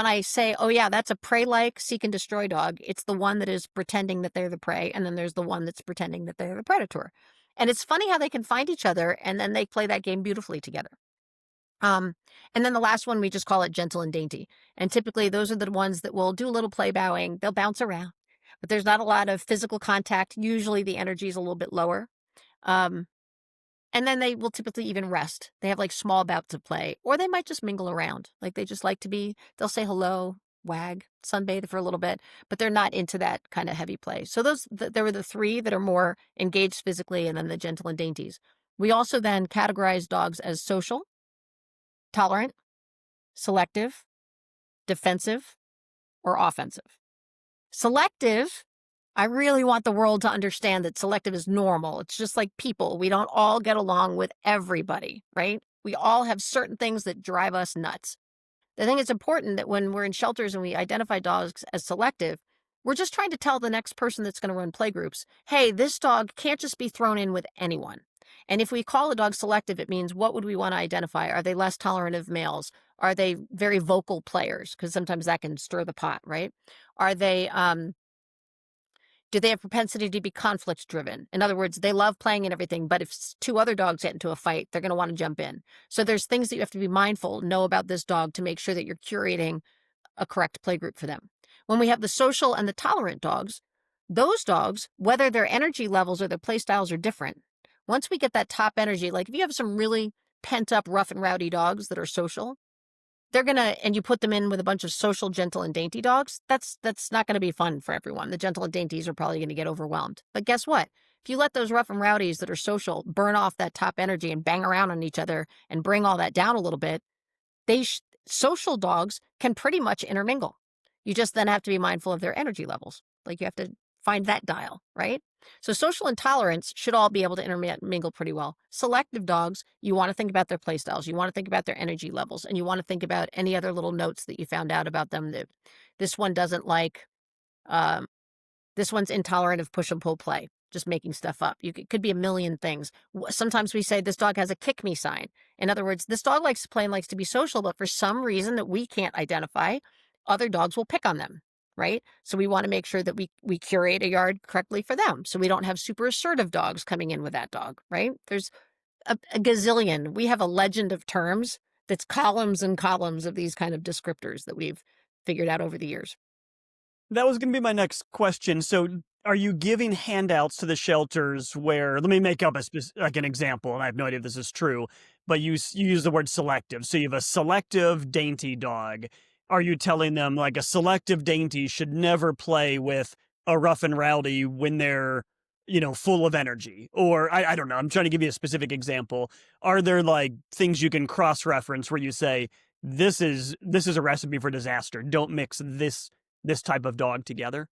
I say, oh yeah, that's a prey-like seek and destroy dog, it's the one that is pretending that they're the prey, and then there's the one that's pretending that they're the predator. And it's funny how they can find each other, and then they play that game beautifully together. And then the last one, we just call it gentle and dainty. And typically those are the ones that will do a little play bowing. They'll bounce around, but there's not a lot of physical contact. Usually the energy is a little bit lower. And then they will typically even rest. They have like small bouts of play, or they might just mingle around. Like they just like to they'll say hello, wag, sunbathe for a little bit, but they're not into that kind of heavy play. So there were the 3 that are more engaged physically, and then the gentle and dainties. We also then categorize dogs as social, tolerant, selective, defensive, or offensive. Selective, I really want the world to understand that selective is normal. It's just like people. We don't all get along with everybody, right? We all have certain things that drive us nuts. I think it's important that when we're in shelters and we identify dogs as selective, we're just trying to tell the next person that's going to run playgroups, hey, this dog can't just be thrown in with anyone. And if we call a dog selective, it means what would we want to identify? Are they less tolerant of males? Are they very vocal players? Because sometimes that can stir the pot, right? Are they, do they have propensity to be conflict driven? In other words, they love playing and everything, but if 2 other dogs get into a fight, they're going to want to jump in. So there's things that you have to be mindful, know about this dog to make sure that you're curating a correct playgroup for them. When we have the social and the tolerant dogs, those dogs, whether their energy levels or their play styles are different, once we get that top energy, like if you have some really pent up rough and rowdy dogs that are social, and you put them in with a bunch of social, gentle, and dainty dogs, that's not going to be fun for everyone. The gentle and dainties are probably going to get overwhelmed. But guess what? If you let those rough and rowdies that are social burn off that top energy and bang around on each other and bring all that down a little bit, social dogs can pretty much intermingle. You just then have to be mindful of their energy levels. Like you have to find that dial, right? So social intolerance should all be able to intermingle pretty well. Selective dogs, you want to think about their play styles. You want to think about their energy levels, and you want to think about any other little notes that you found out about them. That this one doesn't like, this one's intolerant of push and pull play, just making stuff up. It could be a million things. Sometimes we say this dog has a kick me sign. In other words, this dog likes to play and likes to be social, but for some reason that we can't identify, other dogs will pick on them. Right? So we want to make sure that we curate a yard correctly for them. So we don't have super assertive dogs coming in with that dog, right? There's a gazillion. We have a legend of terms that's columns and columns of these kind of descriptors that we've figured out over the years. That was going to be my next question. So are you giving handouts to the shelters where, let me make up an example, and I have no idea if this is true, but you use the word selective. So you have a selective dainty dog. Are you telling them like a selective dainty should never play with a rough and rowdy when they're, full of energy? Or I don't know. I'm trying to give you a specific example. Are there like things you can cross-reference where you say, this is a recipe for disaster. Don't mix this type of dog together.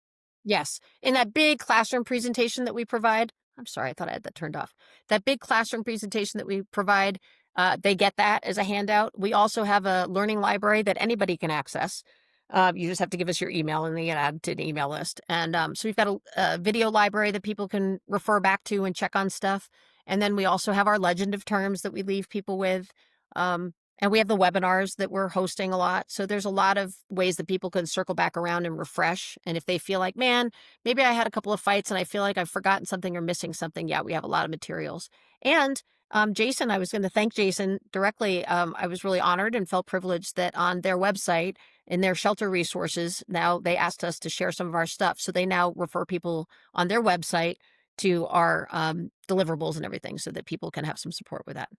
Yes. In that big classroom presentation that we provide, I'm sorry, I thought I had that turned off. That big classroom presentation that we provide, they get that as a handout. We also have a learning library that anybody can access. You just have to give us your email and they get added to the email list. And so we've got a video library that people can refer back to and check on stuff. And then we also have our legend of terms that we leave people with. And we have the webinars that we're hosting a lot. So there's a lot of ways that people can circle back around and refresh. And if they feel like, man, maybe I had a couple of fights and I feel like I've forgotten something or missing something, yeah, we have a lot of materials. And Jason, I was going to thank Jason directly. I was really honored and felt privileged that on their website, in their shelter resources, now they asked us to share some of our stuff. So they now refer people on their website to our deliverables and everything so that people can have some support with that.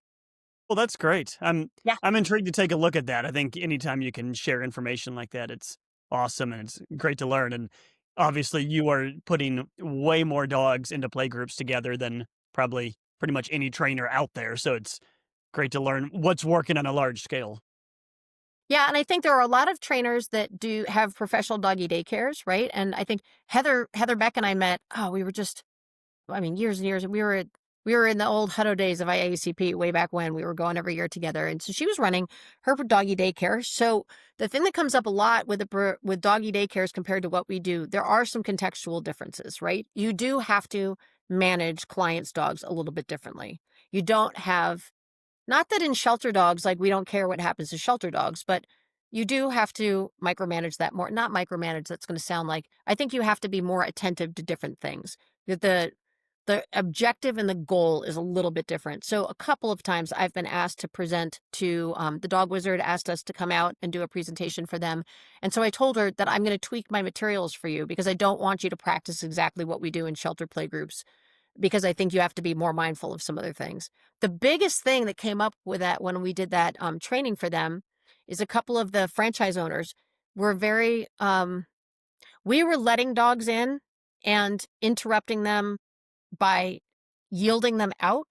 Well, that's great. Yeah. I'm intrigued to take a look at that. I think anytime you can share information like that, it's awesome and it's great to learn. And obviously, you are putting way more dogs into play groups together than probably pretty much any trainer out there. So it's great to learn what's working on a large scale. Yeah, and I think there are a lot of trainers that do have professional doggy daycares, right? And I think Heather Beck and I met, we were just, years and years. We were in the old Hutto days of IACP way back when. We were going every year together. And so she was running her doggy daycare. So the thing that comes up a lot with doggy daycares compared to what we do, there are some contextual differences, right? You do have to manage clients' dogs a little bit differently. You don't have, not that in shelter dogs, like we don't care what happens to shelter dogs, but you do have to micromanage that more. Not micromanage, that's going to sound like, I think you have to be more attentive to different things. The objective and the goal is a little bit different. So a couple of times I've been asked to present to the Dog Wizard asked us to come out and do a presentation for them. And so I told her that I'm going to tweak my materials for you because I don't want you to practice exactly what we do in shelter play groups because I think you have to be more mindful of some other things. The biggest thing that came up with that when we did that training for them is a couple of the franchise owners were very, we were letting dogs in and interrupting them by yielding them out.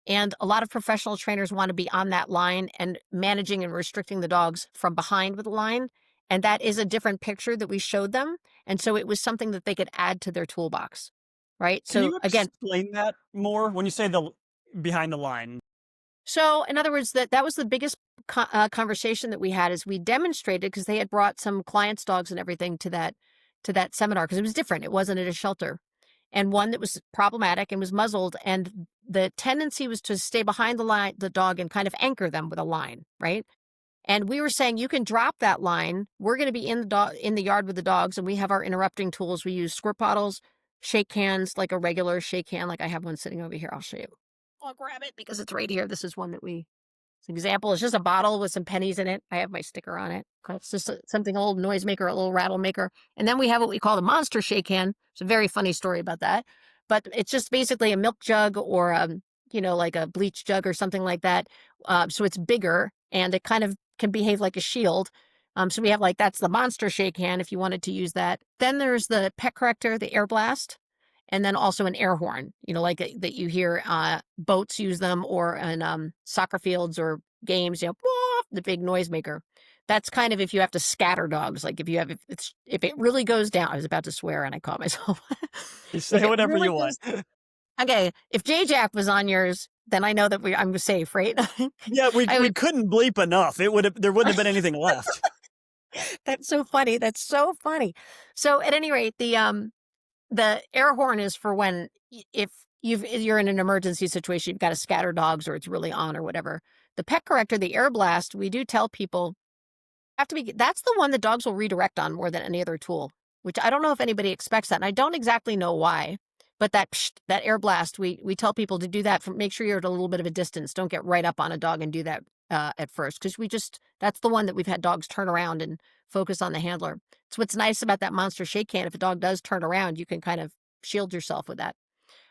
And a lot of professional trainers want to be on that line and managing and restricting the dogs from behind with the line. And that is a different picture that we showed them. And so it was something that they could add to their toolbox, right? Can So you again, explain that more when you say the behind the line? so in other words, that was the biggest conversation that we had is we demonstrated because they had brought some clients' dogs and everything to that seminar because it was different. It wasn't at a shelter. And one that was problematic and was muzzled. And the tendency was to stay behind the dog and kind of anchor them with a line, right? And we were saying, you can drop that line. We're going to be in the yard with the dogs. And we have our interrupting tools. We use squirt bottles, shake cans, like a regular shake can. Like I have one sitting over here. I'll show you. I'll grab it because it's right here. This is one that it's an example. It's just a bottle with some pennies in it. I have my sticker on it. It's just something, a little noisemaker, a little rattle maker. And then we have what we call the monster shake can. It's a very funny story about that. But it's just basically a milk jug or, like a bleach jug or something like that. So it's bigger and it kind of can behave like a shield. So we have that's the monster shake can if you wanted to use that. Then there's the pet corrector, the air blast. And then also an air horn, that you hear boats use them or in soccer fields or games, the big noisemaker. That's kind of if you have to scatter dogs. Like if it really goes down, I was about to swear and I caught myself. You say whatever you want. Okay, if J-Jack was on yours, then I know that I'm safe, right? Yeah, we couldn't bleep enough. There wouldn't have been anything left. That's so funny. That's so funny. So at any rate, the air horn is for when if you're in an emergency situation, you've got to scatter dogs or it's really on or whatever. The pet corrector, the air blast, we do tell people that's the one that dogs will redirect on more than any other tool, which I don't know if anybody expects that. And I don't exactly know why, but that air blast, we tell people to do that. Make sure you're at a little bit of a distance. Don't get right up on a dog and do that at first. Cause that's the one that we've had dogs turn around and focus on the handler. It's what's nice about that monster shake can. If a dog does turn around, you can kind of shield yourself with that.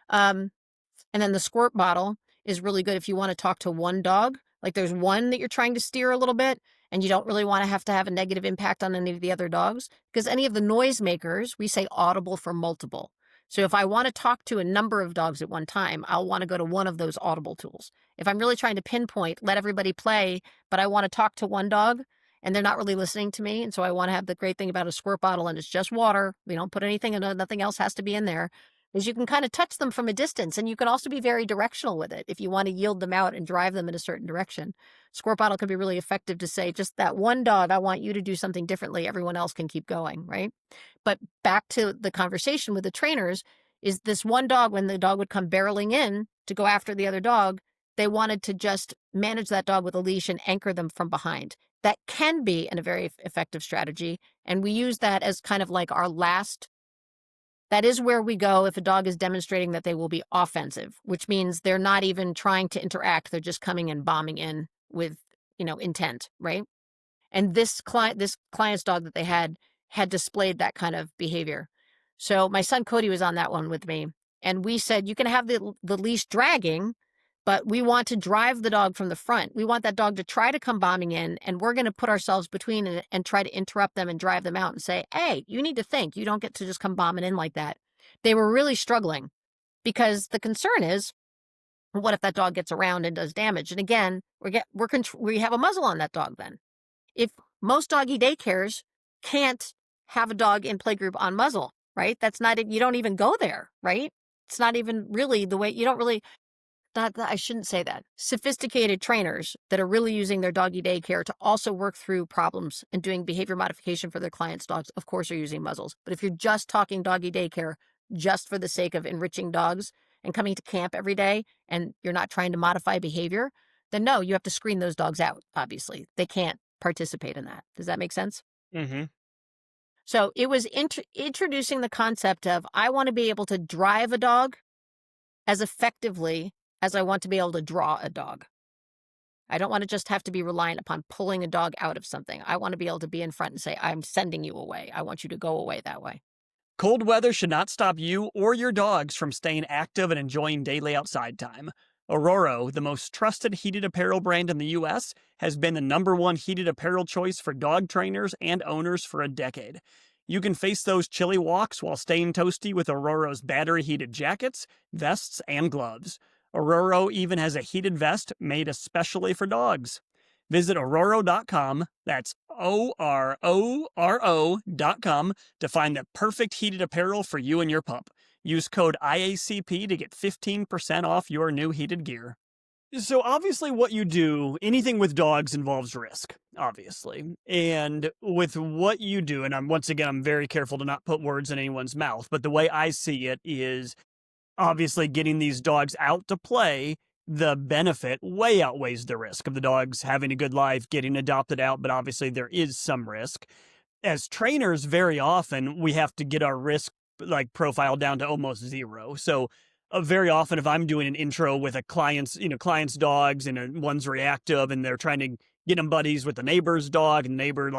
And then the squirt bottle is really good if you want to talk to one dog. Like there's one that you're trying to steer a little bit and you don't really want to have a negative impact on any of the other dogs because any of the noisemakers, we say audible for multiple. So if I want to talk to a number of dogs at one time, I'll want to go to one of those audible tools. If I'm really trying to pinpoint, let everybody play, but I want to talk to one dog and they're not really listening to me. And so I want to have the great thing about a squirt bottle and it's just water. We don't put anything in it. Nothing else has to be in there. Is you can kind of touch them from a distance, and you can also be very directional with it if you want to yield them out and drive them in a certain direction. Squirt bottle can be really effective to say, just that one dog, I want you to do something differently. Everyone else can keep going, right? But back to the conversation with the trainers, is this one dog, when the dog would come barreling in to go after the other dog, they wanted to just manage that dog with a leash and anchor them from behind. That can be a very effective strategy. And we use that as kind of like our last. That is where we go if a dog is demonstrating that they will be offensive, which means they're not even trying to interact. They're just coming and bombing in with, intent, right? And this client's dog that they had displayed that kind of behavior. So my son Cody was on that one with me, and we said, you can have the leash dragging, but we want to drive the dog from the front. We want that dog to try to come bombing in, and we're going to put ourselves between it and try to interrupt them and drive them out and say, hey, you need to think. You don't get to just come bombing in like that. They were really struggling because the concern is, what if that dog gets around and does damage? And again, we have a muzzle on that dog then. If most doggy daycares can't have a dog in playgroup on muzzle, right? That's not it. You don't even go there, right? It's not even really the way. You don't really. I shouldn't say that. Sophisticated trainers that are really using their doggy daycare to also work through problems and doing behavior modification for their clients' dogs, of course, are using muzzles. But if you're just talking doggy daycare just for the sake of enriching dogs and coming to camp every day, and you're not trying to modify behavior, then no, you have to screen those dogs out, obviously. They can't participate in that. Does that make sense? Mm-hmm. So it was introducing the concept of, I want to be able to drive a dog as effectively as I want to be able to draw a dog. I don't want to just have to be reliant upon pulling a dog out of something. I want to be able to be in front and say, I'm sending you away. I want you to go away that way. Cold weather should not stop you or your dogs from staying active and enjoying daily outside time. Aurora, the most trusted heated apparel brand in the U.S., has been the #1 heated apparel choice for dog trainers and owners for a decade. You can face those chilly walks while staying toasty with Aurora's battery-heated jackets, vests, and gloves. Aurora even has a heated vest made especially for dogs. Visit Aurora.com, that's ORORO.com, to find the perfect heated apparel for you and your pup. Use code IACP to get 15% off your new heated gear. So obviously what you do, anything with dogs involves risk, obviously. And with what you do, and I'm very careful to not put words in anyone's mouth, but the way I see it is obviously getting these dogs out to play, the benefit way outweighs the risk of the dogs having a good life, getting adopted out, but obviously there is some risk. As trainers, very often we have to get our risk profile down to almost zero. So very often if I'm doing an intro with a client's dogs and one's reactive and they're trying to get them buddies with the neighbor's dog and the neighbor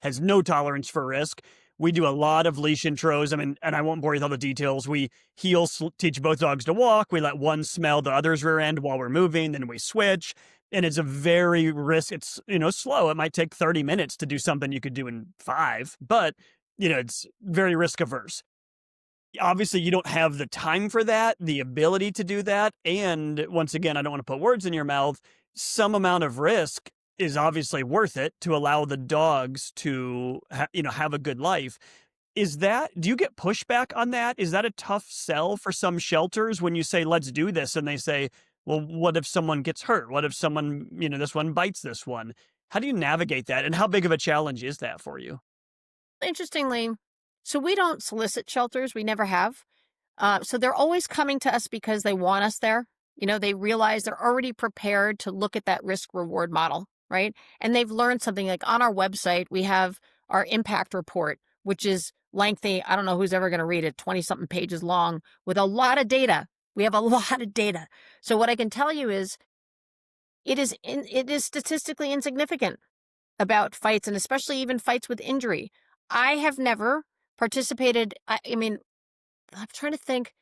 has no tolerance for risk, we do a lot of leash intros. And I won't bore you with all the details. We teach both dogs to walk. We let one smell the other's rear end while we're moving. Then we switch. And it's a very it's, slow. It might take 30 minutes to do something you could do in 5, but, it's very risk averse. Obviously, you don't have the time for that, the ability to do that. And once again, I don't want to put words in your mouth. Some amount of risk is obviously worth it to allow the dogs to have a good life. Do you get pushback on that? Is that a tough sell for some shelters when you say, let's do this? And they say, well, what if someone gets hurt? What if someone, this one bites this one? How do you navigate that? And how big of a challenge is that for you? Interestingly, so we don't solicit shelters. We never have. So they're always coming to us because they want us there. They realize they're already prepared to look at that risk reward model. Right? And they've learned something. Like on our website, we have our impact report, which is lengthy. I don't know who's ever going to read it, 20-something pages long with a lot of data. We have a lot of data. So what I can tell you is it is statistically insignificant about fights, and especially even fights with injury. I have never participated. I'm trying to think.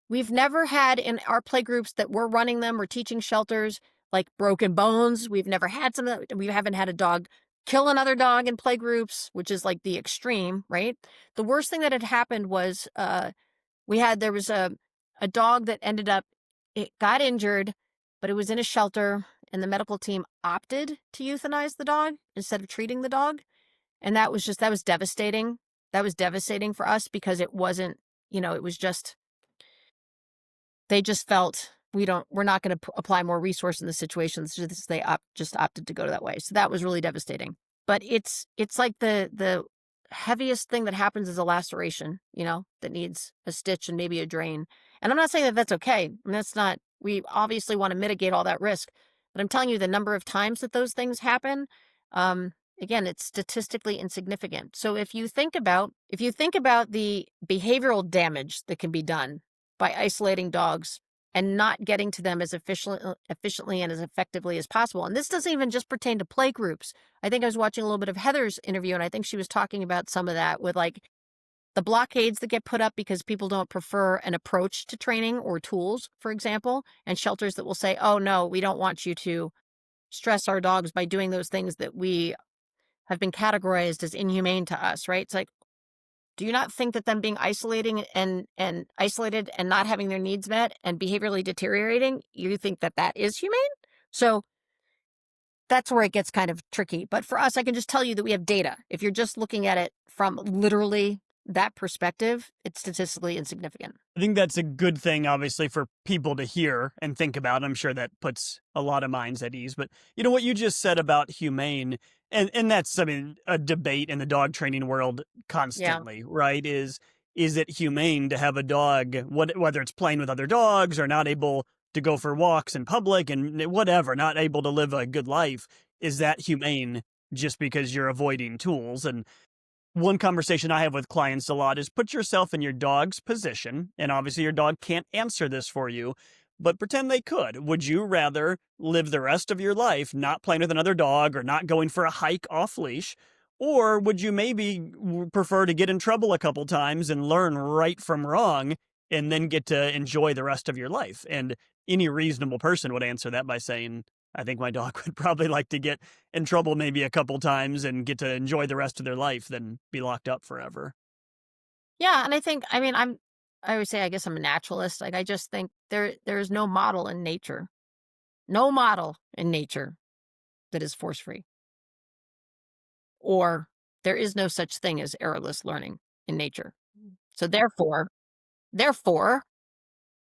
We've never had in our play groups that we're running them or teaching shelters broken bones. We've never had we haven't had a dog kill another dog in play groups, which is the extreme, right? The worst thing that had happened was There was a dog that ended up, it got injured, but it was in a shelter, and the medical team opted to euthanize the dog instead of treating the dog. And that was devastating. That was devastating for us because it wasn't, it was just, they just felt we're not going to apply more resource in the situation. So they just opted to go that way. So that was really devastating. But it's like the heaviest thing that happens is a laceration, that needs a stitch and maybe a drain. And I'm not saying that that's okay. I mean, we obviously want to mitigate all that risk, but I'm telling you the number of times that those things happen, again, it's statistically insignificant. So if you think about the behavioral damage that can be done by isolating dogs and not getting to them as efficiently and as effectively as possible. And this doesn't even just pertain to play groups. I think I was watching a little bit of Heather's interview, and I think she was talking about some of that with like the blockades that get put up because people don't prefer an approach to training or tools, for example, and shelters that will say, oh, no, we don't want you to stress our dogs by doing those things that we have been categorized as inhumane to us, right? It's like, do you not think that them being isolated and not having their needs met and behaviorally deteriorating, you think that is humane? So that's where it gets kind of tricky. But for us, I can just tell you that we have data. If you're just looking at it from literally that perspective, it's statistically insignificant. I think that's a good thing, obviously, for people to hear and think about. I'm sure that puts a lot of minds at ease. But what you just said about humane, and that's, I mean, a debate in the dog training world constantly, right? Is it humane to have a dog, whether it's playing with other dogs or not able to go for walks in public and whatever, not able to live a good life? Is that humane just because you're avoiding tools? And one conversation I have with clients a lot is put yourself in your dog's position. And obviously your dog can't answer this for you, but pretend they could. Would you rather live the rest of your life not playing with another dog or not going for a hike off leash? Or would you maybe prefer to get in trouble a couple times and learn right from wrong and then get to enjoy the rest of your life? And any reasonable person would answer that by saying, I think my dog would probably like to get in trouble maybe a couple times and get to enjoy the rest of their life than be locked up forever. Yeah, and I always say I guess I'm a naturalist. Like I just think there's no model in nature. No model in nature that is force-free. Or there is no such thing as errorless learning in nature. So therefore,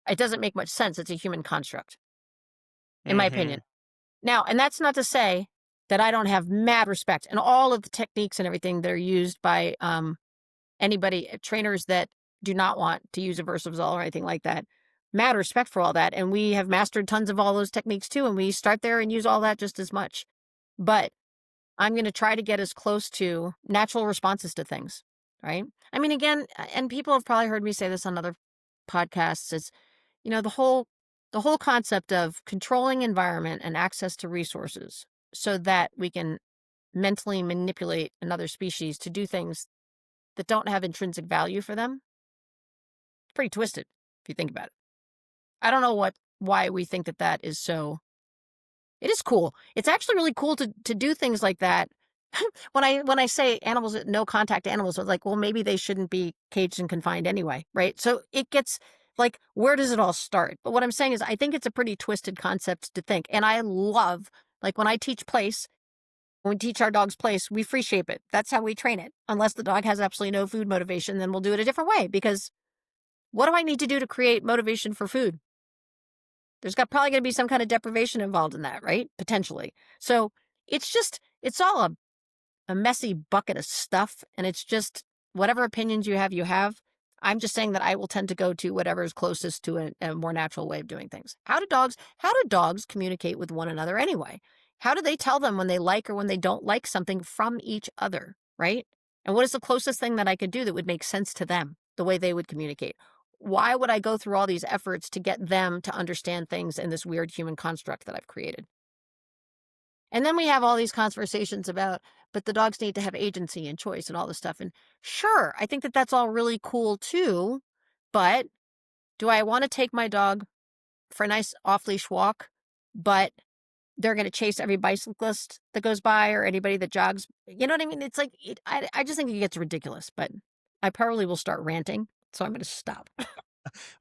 it doesn't make much sense. It's a human construct, in my opinion. Now, and that's not to say that I don't have mad respect and all of the techniques and everything that are used by trainers that do not want to use a VersaVisol or anything like that. Mad respect for all that. And we have mastered tons of all those techniques too. And we start there and use all that just as much. But I'm going to try to get as close to natural responses to things, right? I mean, again, and people have probably heard me say this on other podcasts, is, the whole concept of controlling environment and access to resources so that we can mentally manipulate another species to do things that don't have intrinsic value for them. It's pretty twisted if you think about it. I don't know why we think that is so. It is cool. It's actually really cool to do things like that. When I say animals, no contact animals, it's like, well, maybe they shouldn't be caged and confined anyway, right? So it gets like, where does it all start? But what I'm saying is I think it's a pretty twisted concept to think. And I love, like when I teach place, when we teach our dogs place, we free shape it. That's how we train it. Unless the dog has absolutely no food motivation, then we'll do it a different way. Because what do I need to do to create motivation for food? There's probably going to be some kind of deprivation involved in that, right? Potentially. So it's all a messy bucket of stuff. And it's just whatever opinions you have, you have. I'm just saying that I will tend to go to whatever is closest to a more natural way of doing things. How do dogs communicate with one another anyway? How do they tell them when they like or when they don't like something from each other, right? And what is the closest thing that I could do that would make sense to them, the way they would communicate? Why would I go through all these efforts to get them to understand things in this weird human construct that I've created? And then we have all these conversations about, but the dogs need to have agency and choice and all this stuff. And sure, I think that that's all really cool too. But do I want to take my dog for a nice off-leash walk, but they're going to chase every bicyclist that goes by or anybody that jogs? You know what I mean? It's like, I just think it gets ridiculous, but I probably will start ranting. So I'm going to stop.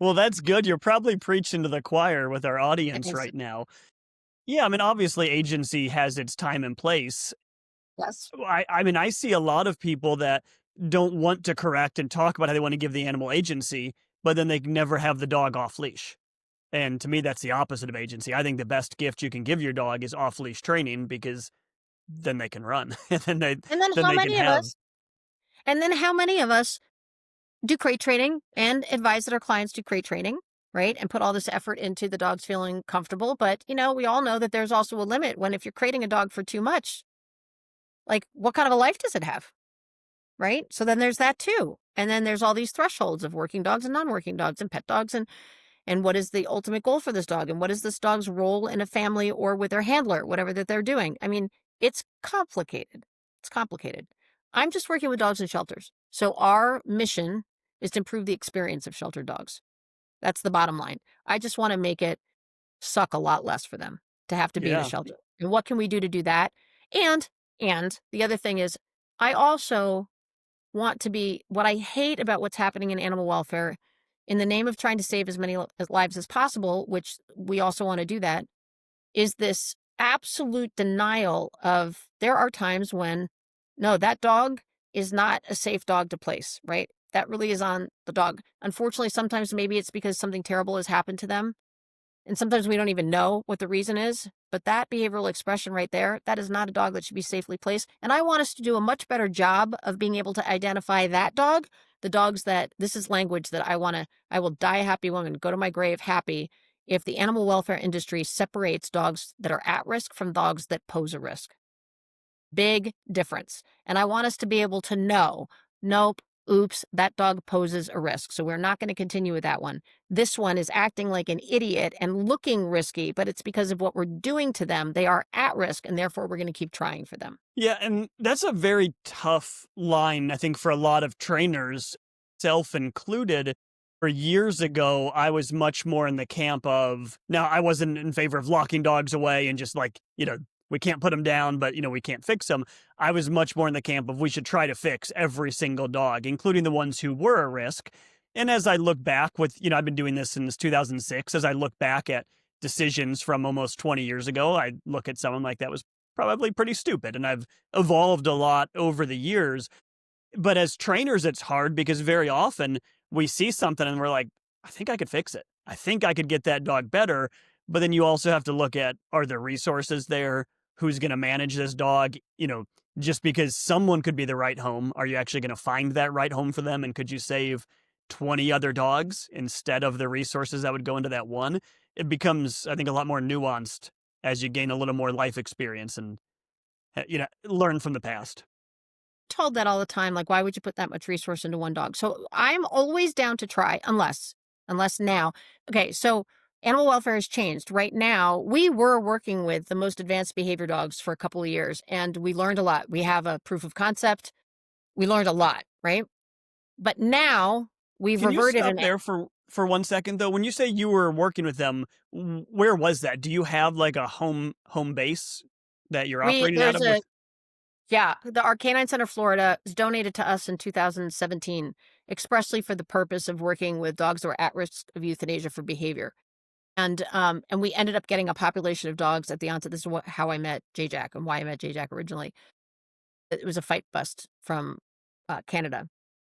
Well, that's good. You're probably preaching to the choir with our I audience think so. right now. Yeah, I mean, obviously, agency has its time and place. Yes. I mean, I see a lot of people that don't want to correct and talk about how they want to give the animal agency, but then they never have the dog off leash. And to me, that's the opposite of agency. I think the best gift you can give your dog is off leash training because then they can run and And then then how they can many of have. us? And then how many of us do crate training and advise that our clients do crate training, right? And put all this effort into the dogs feeling comfortable. But, we all know that there's also a limit when if you're crating a dog for too much, like what kind of a life does it have? Right. So then there's that too. And then there's all these thresholds of working dogs and non-working dogs and pet dogs and what is the ultimate goal for this dog? And what is this dog's role in a family or with their handler, whatever that they're doing? I mean, it's complicated. It's complicated. I'm just working with dogs in shelters. So our mission is to improve the experience of shelter dogs. That's the bottom line. I just want to make it suck a lot less for them to have to be in a Yeah. shelter. And what can we do to do that? And the other thing is I also want to be what I hate about what's happening in animal welfare in the name of trying to save as many lives as possible, which we also want to do that, is this absolute denial of there are times when, no, that dog is not a safe dog to place, right? That really is on the dog. Unfortunately, sometimes maybe it's because something terrible has happened to them. And sometimes we don't even know what the reason is. But that behavioral expression right there, that is not a dog that should be safely placed. And I want us to do a much better job of being able to identify that dog, the dogs that this is language that I will die a happy woman, go to my grave happy if the animal welfare industry separates dogs that are at risk from dogs that pose a risk. Big difference. And I want us to be able to know, nope, oops, that dog poses a risk. So we're not going to continue with that one. This one is acting like an idiot and looking risky, but it's because of what we're doing to them. They are at risk, and therefore we're going to keep trying for them. Yeah, and that's a very tough line, I think, for a lot of trainers, self included. For years ago, I was much more in the camp of, now I wasn't in favor of locking dogs away and just like, we can't put them down, but, we can't fix them. I was much more in the camp of we should try to fix every single dog, including the ones who were a risk. And as I look back with, I've been doing this since 2006, as I look back at decisions from almost 20 years ago, I look at someone like that was probably pretty stupid. And I've evolved a lot over the years. But as trainers, it's hard because very often we see something and we're like, I think I could fix it. I think I could get that dog better. But then you also have to look at, are there resources there? Who's going to manage this dog? Just because someone could be the right home, are you actually going to find that right home for them? And could you save 20 other dogs instead of the resources that would go into that one? It becomes, I think, a lot more nuanced as you gain a little more life experience and, learn from the past. Told that all the time, like, why would you put that much resource into one dog? So I'm always down to try, unless now. Okay, so animal welfare has changed. Right now, we were working with the most advanced behavior dogs for a couple of years, and we learned a lot. We have a proof of concept. We learned a lot, right? But now we've Can you reverted. stop there for 1 second though? When you say you were working with them, where was that? Do you have like a home base that you're operating out of? Our Canine Center Florida was donated to us in 2017 expressly for the purpose of working with dogs that were at risk of euthanasia for behavior. And we ended up getting a population of dogs at the onset. This is how I met J-Jack and why I met J-Jack originally. It was a fight bust from Canada.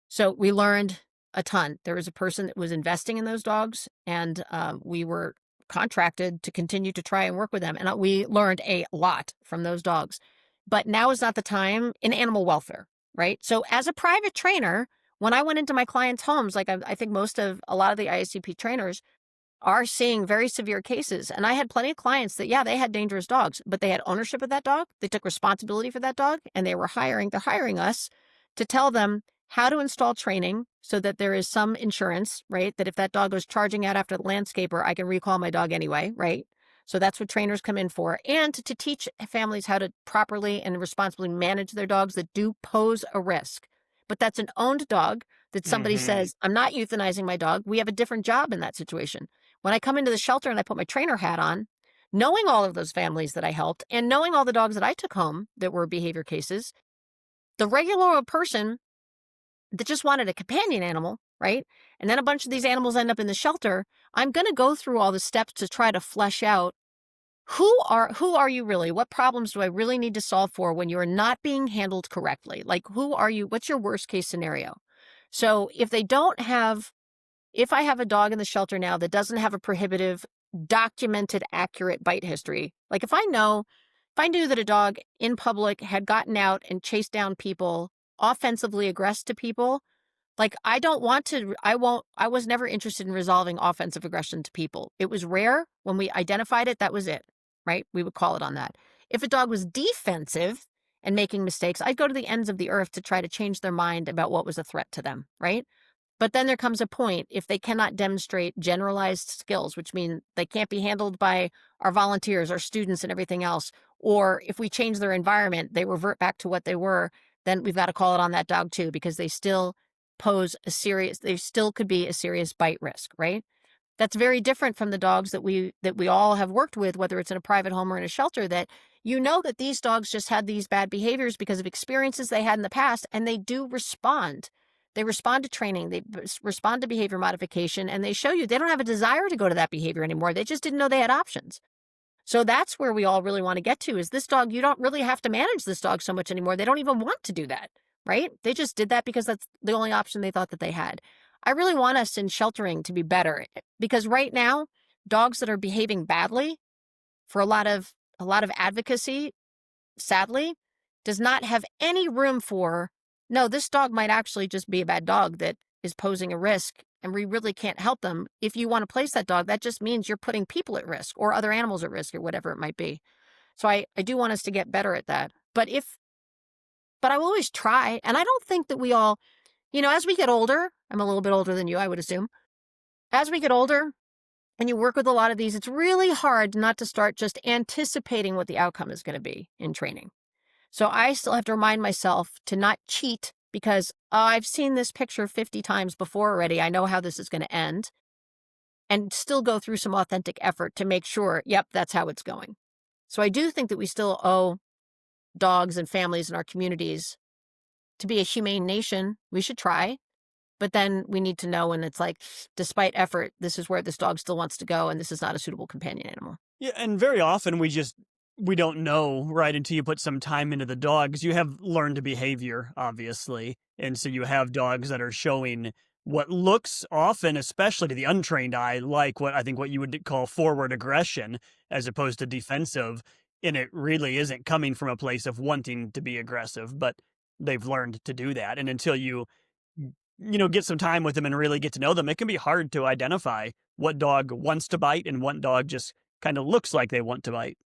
So we learned a ton. There was a person that was investing in those dogs, and we were contracted to continue to try and work with them. And we learned a lot from those dogs. But now is not the time in animal welfare, right? So as a private trainer, when I went into my clients' homes, like I think a lot of the ISCP trainers are seeing very severe cases. And I had plenty of clients that, they had dangerous dogs, but they had ownership of that dog. They took responsibility for that dog, and they're hiring us to tell them how to install training so that there is some insurance, right? That if that dog goes charging out after the landscaper, I can recall my dog anyway, right? So that's what trainers come in for. And to teach families how to properly and responsibly manage their dogs that do pose a risk. But that's an owned dog that somebody says, I'm not euthanizing my dog. We have a different job in that situation. When I come into the shelter and I put my trainer hat on, knowing all of those families that I helped and knowing all the dogs that I took home that were behavior cases, the regular person that just wanted a companion animal, right? And then a bunch of these animals end up in the shelter. I'm going to go through all the steps to try to flesh out who are you really? What problems do I really need to solve for when you're not being handled correctly? Like, who are you? What's your worst case scenario? So if I have a dog in the shelter now that doesn't have a prohibitive, documented, accurate bite history, like if I knew that a dog in public had gotten out and chased down people, offensively aggressed to people, like I was never interested in resolving offensive aggression to people. It was rare. When we identified it, that was it, right? We would call it on that. If a dog was defensive and making mistakes, I'd go to the ends of the earth to try to change their mind about what was a threat to them, right? But then there comes a point, if they cannot demonstrate generalized skills, which mean they can't be handled by our volunteers, our students, and everything else, or if we change their environment, they revert back to what they were, then we've got to call it on that dog too, because they still could be a serious bite risk, right? That's very different from the dogs that we all have worked with, whether it's in a private home or in a shelter, that you know that these dogs just had these bad behaviors because of experiences they had in the past, and they do respond. They respond to training, they respond to behavior modification, and they show you they don't have a desire to go to that behavior anymore. They just didn't know they had options. So that's where we all really want to get to, is this dog, you don't really have to manage this dog so much anymore. They don't even want to do that, right? They just did that because that's the only option they thought that they had. I really want us in sheltering to be better, because right now, dogs that are behaving badly, for a lot of advocacy, sadly, does not have any room for, no, this dog might actually just be a bad dog that is posing a risk, and we really can't help them. If you want to place that dog, that just means you're putting people at risk or other animals at risk or whatever it might be. So I do want us to get better at that. But I will always try. And I don't think that we all, as we get older, I'm a little bit older than you, I would assume. As we get older and you work with a lot of these, it's really hard not to start just anticipating what the outcome is going to be in training. So I still have to remind myself to not cheat, because I've seen this picture 50 times before already. I know how this is going to end, and still go through some authentic effort to make sure, yep, that's how it's going. So I do think that we still owe dogs and families in our communities to be a humane nation. We should try, but then we need to know when it's like, despite effort, this is where this dog still wants to go, and this is not a suitable companion animal. Yeah, and very often we don't know, right, until you put some time into the dogs. You have learned behavior, obviously. And so you have dogs that are showing what looks often, especially to the untrained eye, like what you would call forward aggression as opposed to defensive. And it really isn't coming from a place of wanting to be aggressive, but they've learned to do that. And until you get some time with them and really get to know them, it can be hard to identify what dog wants to bite and what dog just kind of looks like they want to bite.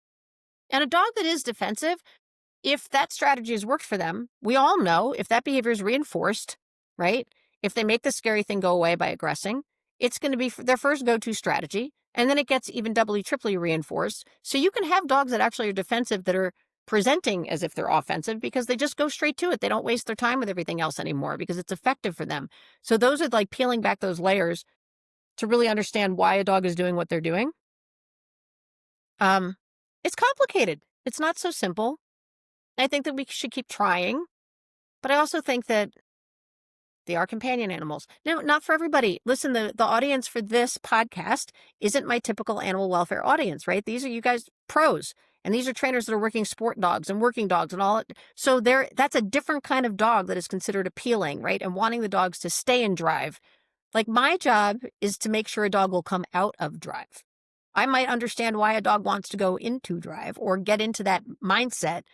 And a dog that is defensive, if that strategy has worked for them, we all know if that behavior is reinforced, right? If they make the scary thing go away by aggressing, it's going to be their first go-to strategy. And then it gets even doubly, triply reinforced. So you can have dogs that actually are defensive that are presenting as if they're offensive because they just go straight to it. They don't waste their time with everything else anymore because it's effective for them. So those are like peeling back those layers to really understand why a dog is doing what they're doing. It's complicated. It's not so simple. I think that we should keep trying, but I also think that they are companion animals. No, not for everybody. Listen, the audience for this podcast isn't my typical animal welfare audience, right? These are you guys pros, and these are trainers that are working sport dogs and working dogs and all. So that's a different kind of dog that is considered appealing, right? And wanting the dogs to stay in drive. Like my job is to make sure a dog will come out of drive. I might understand why a dog wants to go into drive or get into that mindset,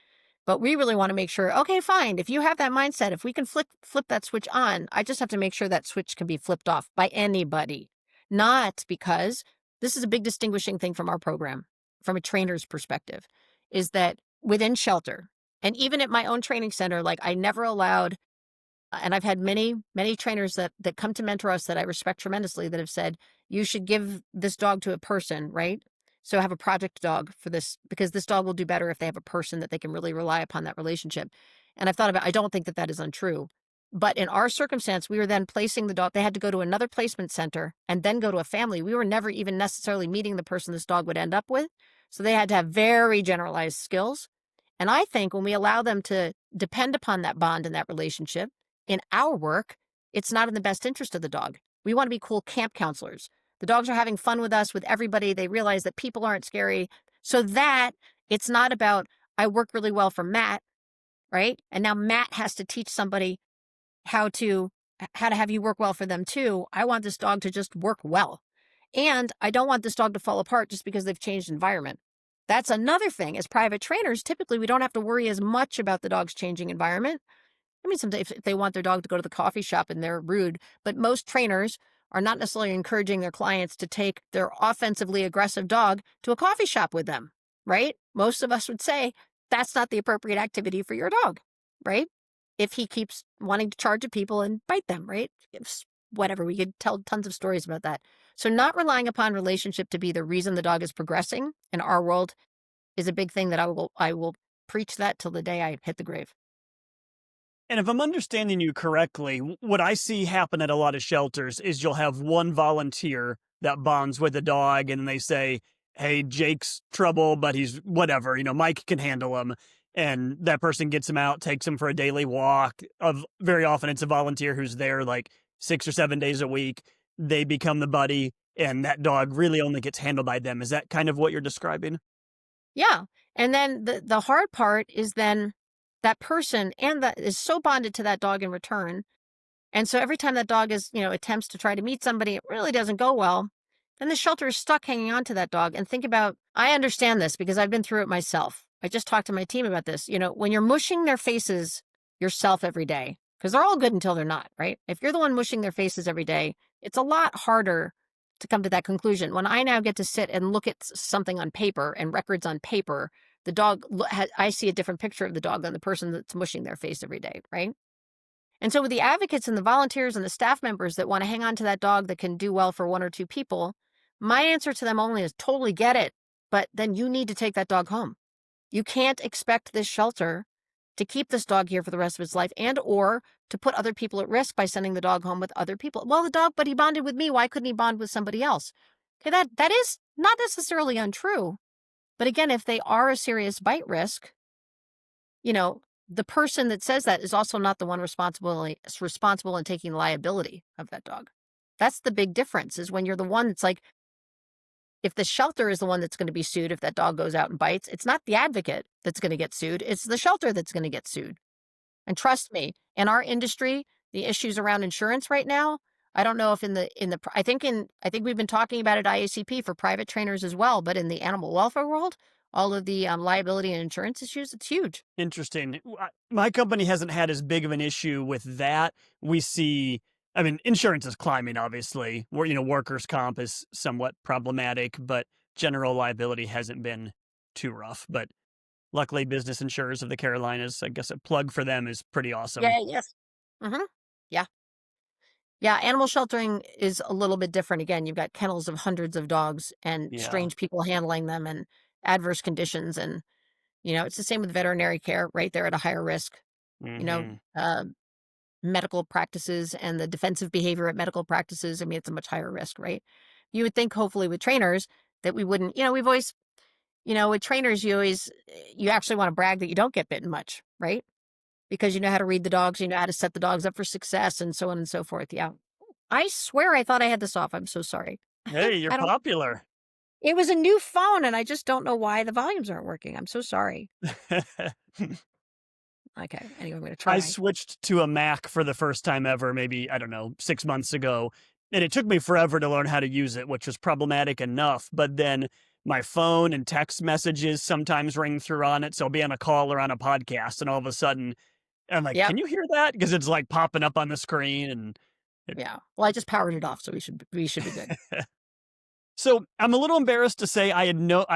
but we really want to make sure, okay, fine, if you have that mindset, if we can flip that switch on, I just have to make sure that switch can be flipped off by anybody. Not because this is a big distinguishing thing from our program, from a trainer's perspective, is that within shelter, and even at my own training center, like I never allowed, and I've had many, many trainers that come to mentor us that I respect tremendously that have said, you should give this dog to a person, right? So have a project dog for this, because this dog will do better if they have a person that they can really rely upon that relationship. And I've thought about, I don't think that is untrue. But in our circumstance, we were then placing the dog, they had to go to another placement center and then go to a family. We were never even necessarily meeting the person this dog would end up with. So they had to have very generalized skills. And I think when we allow them to depend upon that bond and that relationship in our work, it's not in the best interest of the dog. We want to be cool camp counselors. The dogs are having fun with us, with everybody. They realize that people aren't scary. So that it's not about, I work really well for Matt, right? And now Matt has to teach somebody how to have you work well for them too. I want this dog to just work well. And I don't want this dog to fall apart just because they've changed environment. That's another thing. As private trainers, typically we don't have to worry as much about the dog's changing environment. I mean, sometimes if they want their dog to go to the coffee shop and they're rude, but most trainers are not necessarily encouraging their clients to take their offensively aggressive dog to a coffee shop with them, right? Most of us would say that's not the appropriate activity for your dog, right? If he keeps wanting to charge at people and bite them, right? Whatever, we could tell tons of stories about that. So not relying upon relationship to be the reason the dog is progressing in our world is a big thing that I will preach that till the day I hit the grave. And if I'm understanding you correctly, what I see happen at a lot of shelters is you'll have one volunteer that bonds with the dog and they say, hey, Jake's trouble, but he's whatever, Mike can handle him. And that person gets him out, takes him for a daily walk. Very often it's a volunteer who's there like 6 or 7 days a week. They become the buddy and that dog really only gets handled by them. Is that kind of what you're describing? Yeah. And then the hard part is then that person and that is so bonded to that dog in return. And so every time that dog attempts to try to meet somebody, it really doesn't go well. Then the shelter is stuck hanging on to that dog. And think about, I understand this because I've been through it myself. I just talked to my team about this. When you're mushing their faces yourself every day, because they're all good until they're not, right? If you're the one mushing their faces every day, it's a lot harder to come to that conclusion. When I now get to sit and look at something on paper and records on paper, the dog, I see a different picture of the dog than the person that's mushing their face every day, right? And so with the advocates and the volunteers and the staff members that want to hang on to that dog that can do well for one or two people, my answer to them only is totally get it, but then you need to take that dog home. You can't expect this shelter to keep this dog here for the rest of its life and or to put other people at risk by sending the dog home with other people. Well, the dog, but he bonded with me. Why couldn't he bond with somebody else? Okay, that is not necessarily untrue. But again, if they are a serious bite risk, the person that says that is also not the one responsible in taking liability of that dog. That's the big difference, is when you're the one that's like, if the shelter is the one that's going to be sued if that dog goes out and bites, it's not the advocate that's going to get sued. It's the shelter that's going to get sued. And trust me, in our industry, the issues around insurance right now, I don't know if I think we've been talking about it at IACP for private trainers as well, but in the animal welfare world, all of the liability and insurance issues, it's huge. Interesting. My company hasn't had as big of an issue with that. We see, insurance is climbing, obviously. Workers' comp is somewhat problematic, but general liability hasn't been too rough. But luckily, Business Insurers of the Carolinas, I guess a plug for them is pretty awesome. Yeah, yes. Mm-hmm. Yeah. Yeah, animal sheltering is a little bit different. Again, you've got kennels of hundreds of dogs and strange people handling them and adverse conditions. And, it's the same with veterinary care, right? They're at a higher risk. Mm-hmm. Medical practices and the defensive behavior at medical practices, it's a much higher risk, right? You would think hopefully with trainers that we wouldn't, we've always, with trainers, you actually want to brag that you don't get bitten much, right? Because you know how to read the dogs, you know how to set the dogs up for success and so on and so forth. Yeah. I swear I thought I had this off. I'm so sorry. Hey, you're popular. It was a new phone and I just don't know why the volumes aren't working. I'm so sorry. Okay. Anyway, I'm going to try. I switched to a Mac for the first time ever, maybe, 6 months ago. And it took me forever to learn how to use it, which was problematic enough. But then my phone and text messages sometimes ring through on it. So I'll be on a call or on a podcast and all of a sudden I'm like, Can you hear that? Because it's like popping up on the screen. And yeah. Well, I just powered it off. So we should be good. So I'm a little embarrassed to say I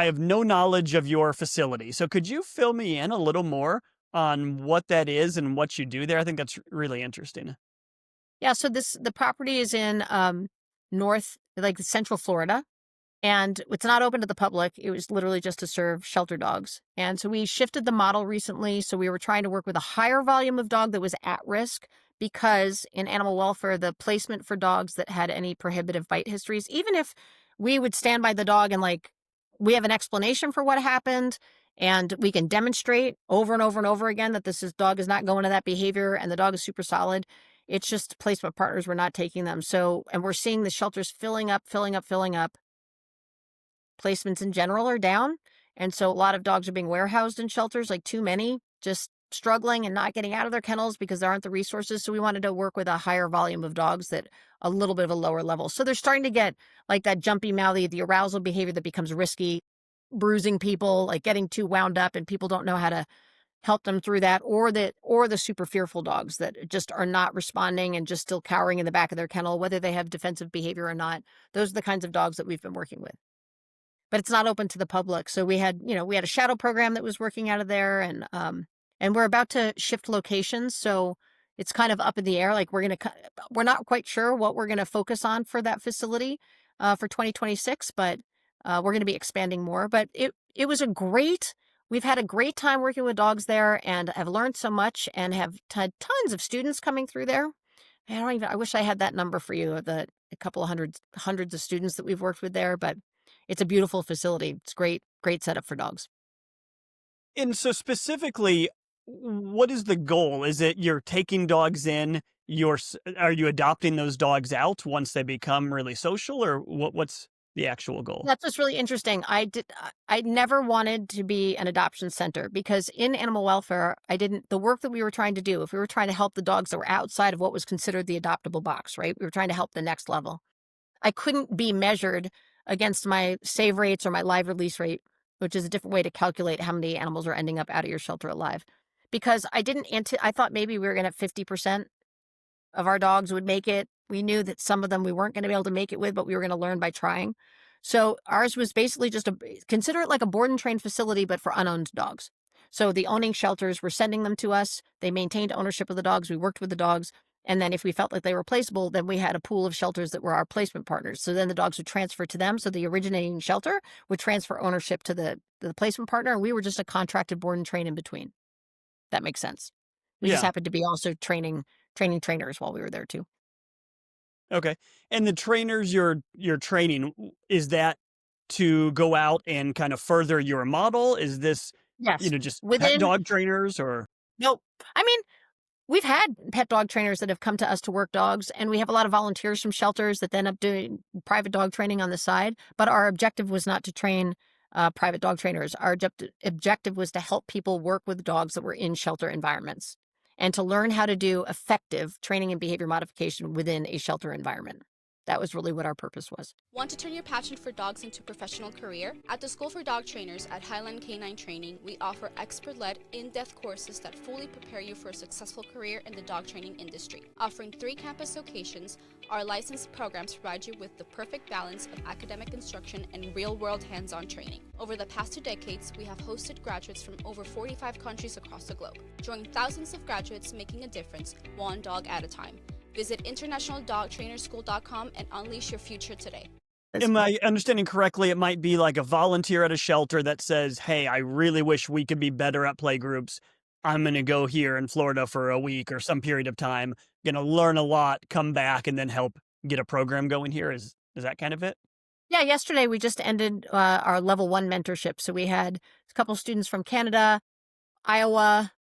have no knowledge of your facility. So could you fill me in a little more on what that is and what you do there? I think that's really interesting. Yeah. So the property is in central Florida, and it's not open to the public. It was literally just to serve shelter dogs. And so we shifted the model recently. So we were trying to work with a higher volume of dog that was at risk, because in animal welfare, the placement for dogs that had any prohibitive bite histories, even if we would stand by the dog and we have an explanation for what happened and we can demonstrate over and over and over again that dog is not going to that behavior and the dog is super solid. It's just placement partners were not taking them. So, and we're seeing the shelters filling up. Placements in general are down. And so a lot of dogs are being warehoused in shelters, like too many, just struggling and not getting out of their kennels because there aren't the resources. So we wanted to work with a higher volume of dogs that a little bit of a lower level. So they're starting to get like that jumpy, mouthy, the arousal behavior that becomes risky, bruising people, like getting too wound up, and people don't know how to help them through that, or the super fearful dogs that just are not responding and just still cowering in the back of their kennel, whether they have defensive behavior or not. Those are the kinds of dogs that we've been working with. But it's not open to the public. So we had a shadow program that was working out of there, and we're about to shift locations. So it's kind of up in the air. Like we're not quite sure what we're going to focus on for that facility for 2026, but we're going to be expanding more. But it was we've had a great time working with dogs there, and have learned so much, and have had tons of students coming through there. I wish I had that number for you, of a couple of hundreds of students that we've worked with there, but it's a beautiful facility. It's great setup for dogs. And so specifically, what is the goal? Is it you're taking dogs in, are you adopting those dogs out once they become really social, or what's the actual goal? That's what's really interesting. I never wanted to be an adoption center, because in animal welfare, the work that we were trying to do, if we were trying to help the dogs that were outside of what was considered the adoptable box, right? We were trying to help the next level. I couldn't be measured against my save rates or my live release rate, which is a different way to calculate how many animals are ending up out of your shelter alive. Because I thought maybe we were going to have 50% of our dogs would make it. We knew that some of them we weren't going to be able to make it with, but we were going to learn by trying. So ours was basically consider it like a board and train facility, but for unowned dogs. So the owning shelters were sending them to us. They maintained ownership of the dogs. We worked with the dogs. And then if we felt like they were placeable, then we had a pool of shelters that were our placement partners. So then the dogs would transfer to them. So the originating shelter would transfer ownership to the placement partner. And we were just a contracted board and train in between. That makes sense. We just happened to be also training trainers while we were there too. Okay. And the trainers you're training, is that to go out and kind of further your model? Is this, Yes. just pet dog trainers, or? Nope. I mean, we've had pet dog trainers that have come to us to work dogs, and we have a lot of volunteers from shelters that then up doing private dog training on the side. But our objective was not to train private dog trainers. Our objective was to help people work with dogs that were in shelter environments, and to learn how to do effective training and behavior modification within a shelter environment. That was really what our purpose was. Want to turn your passion for dogs into a professional career? At the School for Dog Trainers at Highland Canine Training, we offer expert-led, in-depth courses that fully prepare you for a successful career in the dog training industry. Offering 3 campus locations, our licensed programs provide you with the perfect balance of academic instruction and real-world hands-on training. Over the past 2 decades, we have hosted graduates from over 45 countries across the globe. Join thousands of graduates making a difference, one dog at a time. Visit internationaldogtrainerschool.com and unleash your future today. Am I understanding correctly? It might be like a volunteer at a shelter that says, hey, I really wish we could be better at playgroups. I'm going to go here in Florida for a week or some period of time, going to learn a lot, come back, and then help get a program going here. Is that kind of it? Yeah, yesterday we just ended our level 1 mentorship. So we had a couple students from Canada, Iowa,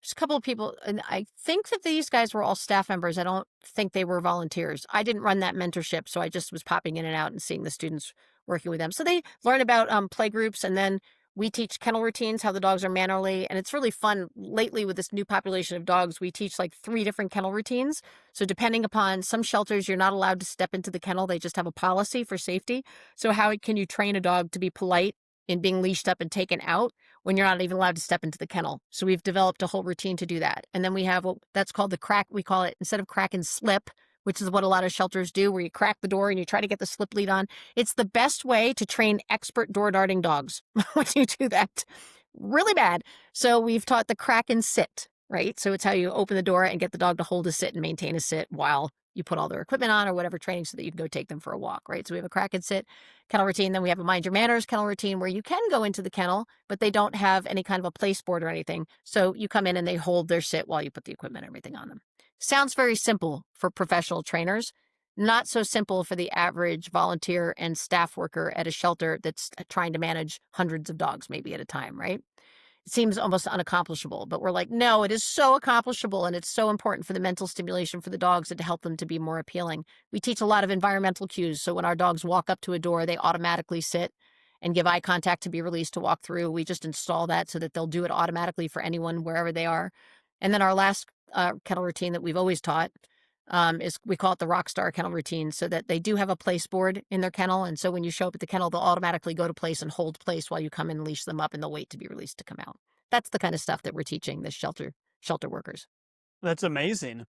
just a couple of people, and I think that these guys were all staff members. I don't think they were volunteers. I didn't run that mentorship, so I just was popping in and out and seeing the students working with them. So they learn about playgroups, and then we teach kennel routines, how the dogs are mannerly, and it's really fun. Lately, with this new population of dogs, we teach like 3 different kennel routines. So depending upon some shelters, you're not allowed to step into the kennel. They just have a policy for safety. So how can you train a dog to be polite in being leashed up and taken out when you're not even allowed to step into the kennel? So we've developed a whole routine to do that. And then we have that's called the crack. We call it, instead of crack and slip, which is what a lot of shelters do, where you crack the door and you try to get the slip lead on. It's the best way to train expert door darting dogs when you do that. Really bad. So we've taught the crack and sit, right? So it's how you open the door and get the dog to hold a sit and maintain a sit while you put all their equipment on or whatever training, so that you can go take them for a walk, right? So we have a crack and sit kennel routine. Then we have a mind your manners kennel routine, where you can go into the kennel, but they don't have any kind of a place board or anything. So you come in and they hold their sit while you put the equipment and everything on them. Sounds very simple for professional trainers, not so simple for the average volunteer and staff worker at a shelter that's trying to manage hundreds of dogs maybe at a time, right? seems almost unaccomplishable, but we're like, no, it is so accomplishable, and it's so important for the mental stimulation for the dogs and to help them to be more appealing. We teach a lot of environmental cues. So when our dogs walk up to a door, they automatically sit and give eye contact to be released to walk through. We just install that so that they'll do it automatically for anyone wherever they are. And then our last kennel routine that we've always taught is, we call it the rock star kennel routine, so that they do have a place board in their kennel. And so when you show up at the kennel, they'll automatically go to place and hold place while you come in and leash them up, and they'll wait to be released to come out. That's the kind of stuff that we're teaching the shelter workers. That's amazing.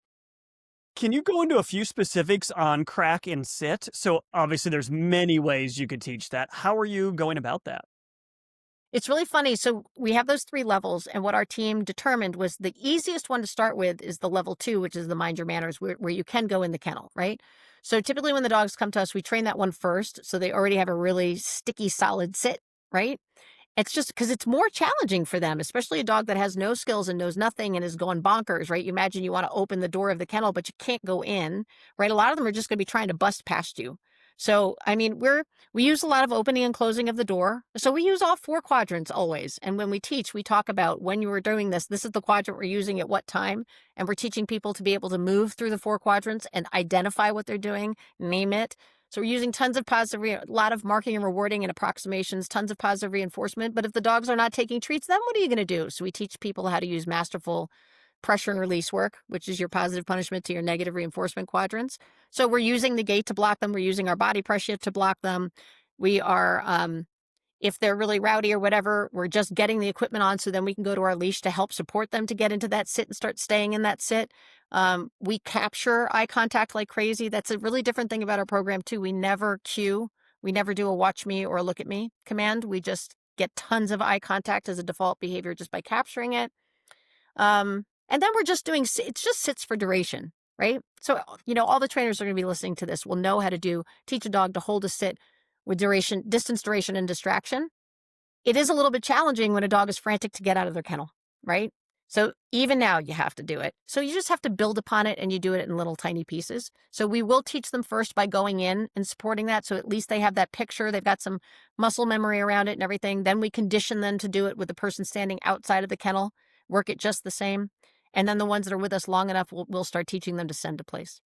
Can you go into a few specifics on crack and sit? So obviously there's many ways you could teach that. How are you going about that? It's really funny. So we have those 3 levels, and what our team determined was the easiest one to start with is the level 2, which is the mind your manners, where you can go in the kennel, right? So typically when the dogs come to us, we train that one first, so they already have a really sticky, solid sit, right? It's just because it's more challenging for them, especially a dog that has no skills and knows nothing and is going bonkers, right? You imagine you want to open the door of the kennel, but you can't go in, right? A lot of them are just going to be trying to bust past you. So, I mean, we use a lot of opening and closing of the door. So we use all 4 quadrants always. And when we teach, we talk about when you are doing this is the quadrant we're using at what time. And we're teaching people to be able to move through the 4 quadrants and identify what they're doing, name it. So we're using tons of positive, a lot of marking and rewarding and approximations, tons of positive reinforcement. But if the dogs are not taking treats, then what are you going to do? So we teach people how to use masterful pressure and release work, which is your positive punishment to your negative reinforcement quadrants. So we're using the gait to block them. We're using our body pressure to block them. We are, if they're really rowdy or whatever, we're just getting the equipment on so then we can go to our leash to help support them to get into that sit and start staying in that sit. We capture eye contact like crazy. That's a really different thing about our program too. We never cue. We never do a watch me or a look at me command. We just get tons of eye contact as a default behavior just by capturing it. And then we're just doing, it's just sits for duration, right? So, all the trainers are going to be listening to this will know how to teach a dog to hold a sit with duration, distance, duration, and distraction. It is a little bit challenging when a dog is frantic to get out of their kennel, right? So even now you have to do it. So you just have to build upon it, and you do it in little tiny pieces. So we will teach them first by going in and supporting that. So at least they have that picture. They've got some muscle memory around it and everything. Then we condition them to do it with the person standing outside of the kennel, work it just the same. And then the ones that are with us long enough, we'll start teaching them to send to place.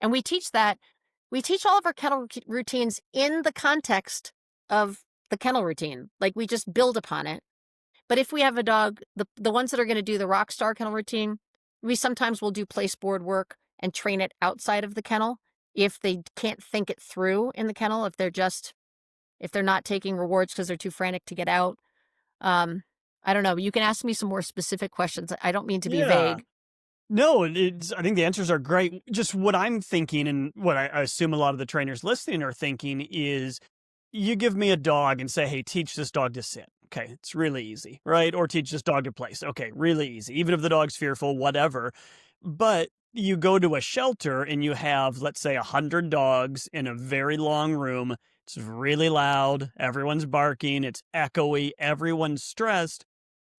And we teach all of our kennel routines in the context of the kennel routine. Like we just build upon it. But if we have a dog, the ones that are going to do the rock star kennel routine, we sometimes will do place board work and train it outside of the kennel if they can't think it through in the kennel, if they're not taking rewards because they're too frantic to get out. I don't know. You can ask me some more specific questions. I don't mean to be vague. No, I think the answers are great. Just what I'm thinking, and what I assume a lot of the trainers listening are thinking, is you give me a dog and say, hey, teach this dog to sit. Okay, it's really easy, right? Or teach this dog to place. Okay, really easy. Even if the dog's fearful, whatever. But you go to a shelter and you have, let's say, 100 dogs in a very long room. It's really loud. Everyone's barking. It's echoey. Everyone's stressed.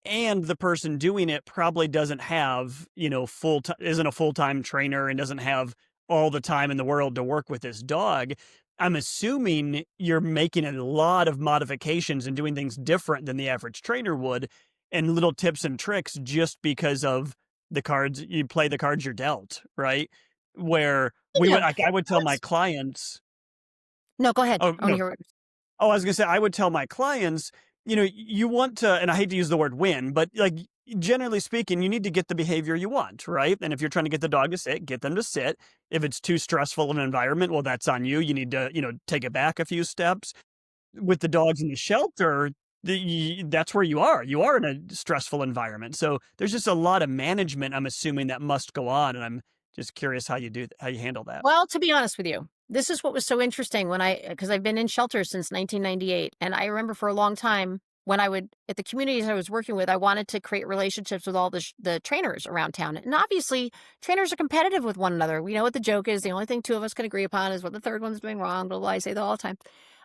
And the person doing it probably doesn't have, isn't a full-time trainer and doesn't have all the time in the world to work with this dog. I'm assuming you're making a lot of modifications and doing things different than the average trainer would, and little tips and tricks just because of the cards, you play the cards you're dealt, right? Where I would tell my clients. No, go ahead. Oh, I want to no. hear what Oh, I was going to say, I would tell my clients, you want to, and I hate to use the word win, but like generally speaking, you need to get the behavior you want, right? And if you're trying to get the dog to sit, get them to sit. If it's too stressful an environment, well, that's on you. You need to, take it back a few steps. With the dogs in the shelter, that's where you are. You are in a stressful environment. So there's just a lot of management, I'm assuming, that must go on. And I'm just curious how you handle that. Well, to be honest with you, this is what was so interesting because I've been in shelters since 1998. And I remember for a long time when at the communities I was working with, I wanted to create relationships with all the trainers around town. And obviously trainers are competitive with one another. We know what the joke is. The only thing 2 of us can agree upon is what the third one's doing wrong, blah, blah, I say that all the time.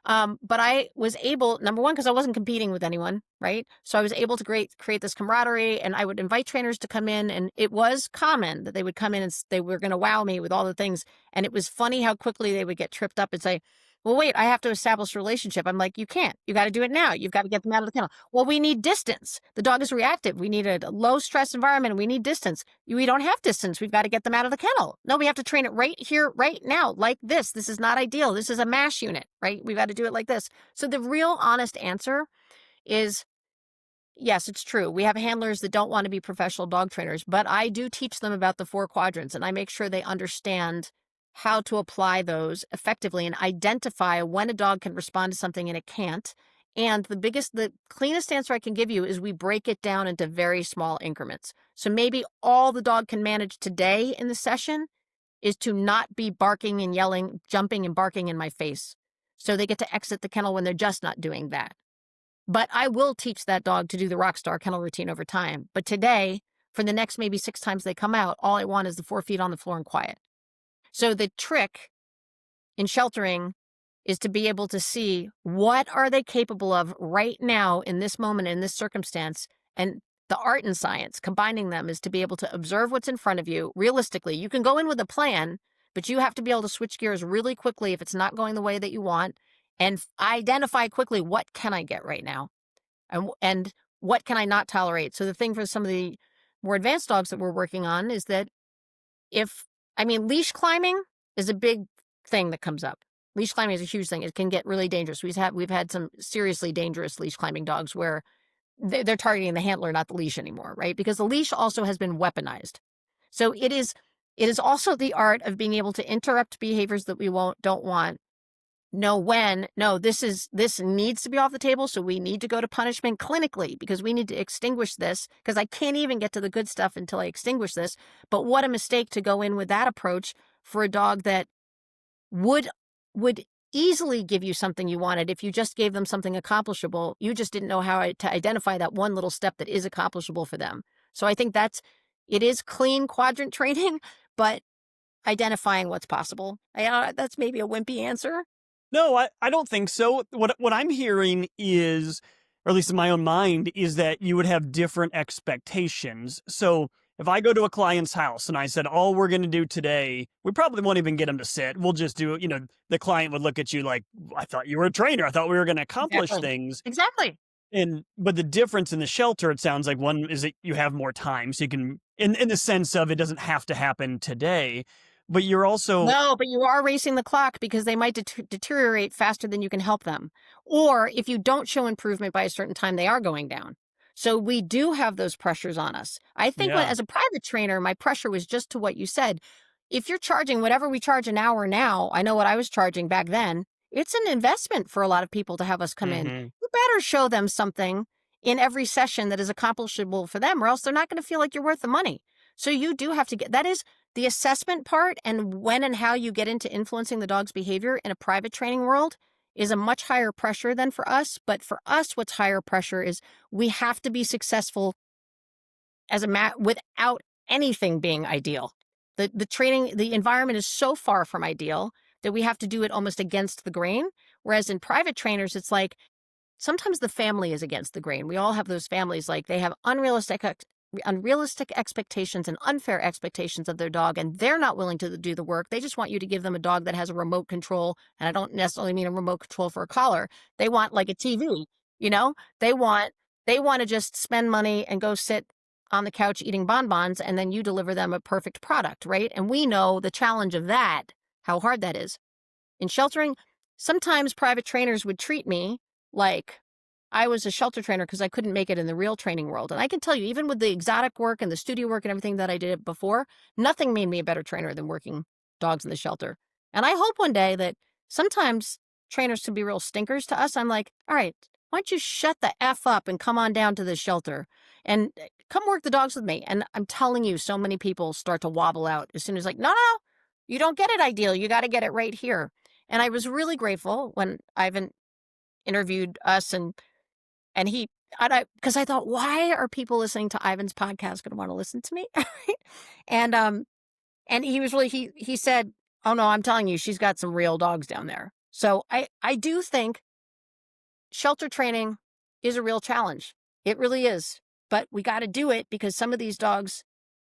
But I was able, number one, because I wasn't competing with anyone, right? So I was able to create this camaraderie, and I would invite trainers to come in, and it was common that they would come in and they were going to wow me with all the things. And it was funny how quickly they would get tripped up and say, Well, wait, I have to establish a relationship. I'm like, you can't. You got to do it now. You've got to get them out of the kennel. Well, we need distance. The dog is reactive. We need a low stress environment and we need distance. We don't have distance. We've got to get them out of the kennel. No, we have to train it right here, right now, like this. This is not ideal. This is a MASH unit, right? We've got to do it like this. So the real honest answer is, yes, it's true. We have handlers that don't want to be professional dog trainers, but I do teach them about the 4 quadrants and I make sure they understand how to apply those effectively and identify when a dog can respond to something and it can't. And the cleanest answer I can give you is we break it down into very small increments. So maybe all the dog can manage today in the session is to not be barking and yelling, jumping and barking in my face. So they get to exit the kennel when they're just not doing that. But I will teach that dog to do the rockstar kennel routine over time. But today, for the next maybe 6 times they come out, all I want is the 4 feet on the floor and quiet. So the trick in sheltering is to be able to see what are they capable of right now in this moment, in this circumstance. And the art and science, combining them, is to be able to observe what's in front of you realistically. You can go in with a plan, but you have to be able to switch gears really quickly if it's not going the way that you want and identify quickly, what can I get right now? And what can I not tolerate? So the thing for some of the more advanced dogs that we're working on is that leash climbing is a big thing that comes up. Leash climbing is a huge thing. It can get really dangerous. We've had some seriously dangerous leash climbing dogs where they're targeting the handler, not the leash anymore, right? Because the leash also has been weaponized. So it is also the art of being able to interrupt behaviors that we don't want. This needs to be off the table, so we need to go to punishment clinically because we need to extinguish this because I can't even get to the good stuff until I extinguish this. But what a mistake to go in with that approach for a dog that would easily give you something you wanted if you just gave them something accomplishable. You just didn't know how to identify that one little step that is accomplishable for them. So I think it is clean quadrant training, but identifying what's possible. That's maybe a wimpy answer. No, I don't think so. What I'm hearing is, or at least in my own mind, is that you would have different expectations. So if I go to a client's house and I said, all we're going to do today, we probably won't even get them to sit. We'll just do, the client would look at you like, I thought you were a trainer. I thought we were going to accomplish things. Exactly. But the difference in the shelter, it sounds like, one is that you have more time. So you can, in the sense of it doesn't have to happen today. But you're also... No, but you are racing the clock because they might deteriorate faster than you can help them. Or if you don't show improvement by a certain time, they are going down. So we do have those pressures on us. I think as a private trainer, my pressure was just to what you said. If you're charging whatever we charge an hour now, I know what I was charging back then, it's an investment for a lot of people to have us come in. You better show them something in every session that is accomplishable for them, or else they're not going to feel like you're worth the money. So you do have to that is the assessment part, and when and how you get into influencing the dog's behavior in a private training world is a much higher pressure than for us. But for us, what's higher pressure is we have to be successful without anything being ideal. The training, the environment is so far from ideal that we have to do it almost against the grain. Whereas in private trainers, it's like sometimes the family is against the grain. We all have those families, like they have unrealistic expectations and unfair expectations of their dog, and they're not willing to do the work. They just want you to give them a dog that has a remote control, and I don't necessarily mean a remote control for a collar. They want like a TV, they want to just spend money and go sit on the couch eating bonbons, and then you deliver them a perfect product, right? And we know the challenge of that, how hard that is. In sheltering, sometimes private trainers would treat me like I was a shelter trainer because I couldn't make it in the real training world. And I can tell you, even with the exotic work and the studio work and everything that I did before, nothing made me a better trainer than working dogs in the shelter. And I hope one day that sometimes trainers can be real stinkers to us. I'm like, all right, why don't you shut the F up and come on down to the shelter and come work the dogs with me. And I'm telling you, so many people start to wobble out as soon as no, you don't get it ideal. You got to get it right here. And I was really grateful when Ivan interviewed us because I thought, why are people listening to Ivan's podcast going to want to listen to me? and he was he said, oh no, I'm telling you, she's got some real dogs down there. So I do think shelter training is a real challenge. It really is. But we got to do it because some of these dogs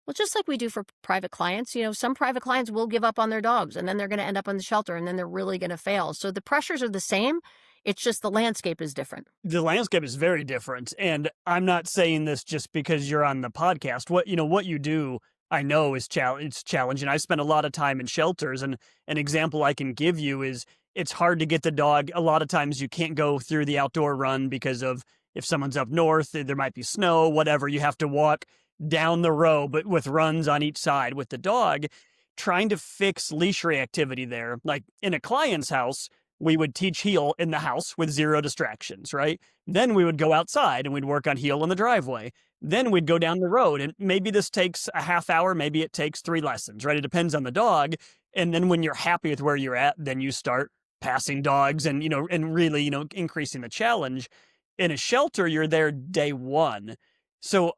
Well, just like we do for private clients, some private clients will give up on their dogs and then they're going to end up in the shelter and then they're really going to fail. So the pressures are the same. It's just the landscape is different. The landscape is very different. And I'm not saying this just because you're on the podcast. What you do, I know is it's challenging. I spent a lot of time in shelters, and an example I can give you is it's hard to get the dog. A lot of times you can't go through the outdoor run because of if someone's up north, there might be snow, whatever. You have to walk down the row, but with runs on each side with the dog, trying to fix leash reactivity there. Like in a client's house, we would teach heel in the house with 0 distractions, right? Then we would go outside and we'd work on heel in the driveway. Then we'd go down the road, and maybe this takes a half hour, maybe it takes 3 lessons, right? It depends on the dog. And then when you're happy with where you're at, then you start passing dogs and, and really, increasing the challenge. In a shelter, you're there day one. So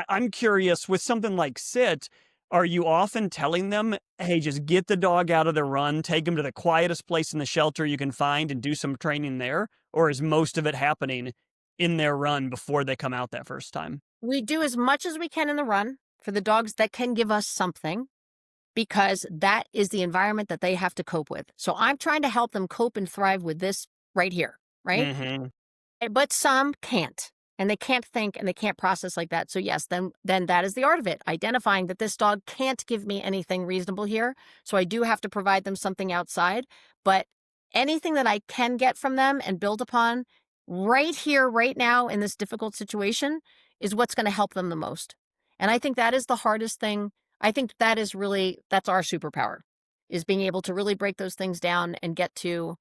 I'm curious, with something like sit, are you often telling them, hey, just get the dog out of the run, take him to the quietest place in the shelter you can find and do some training there? Or is most of it happening in their run before they come out that first time? We do as much as we can in the run for the dogs that can give us something, because that is the environment that they have to cope with. So I'm trying to help them cope and thrive with this right here, right? Mm-hmm. But some can't. And they can't think and they can't process like that. So yes, then that is the art of it. Identifying that this dog can't give me anything reasonable here. So I do have to provide them something outside. But anything that I can get from them and build upon right here, right now in this difficult situation is what's going to help them the most. And I think that is the hardest thing. I think that's our superpower, is being able to really break those things down and get to,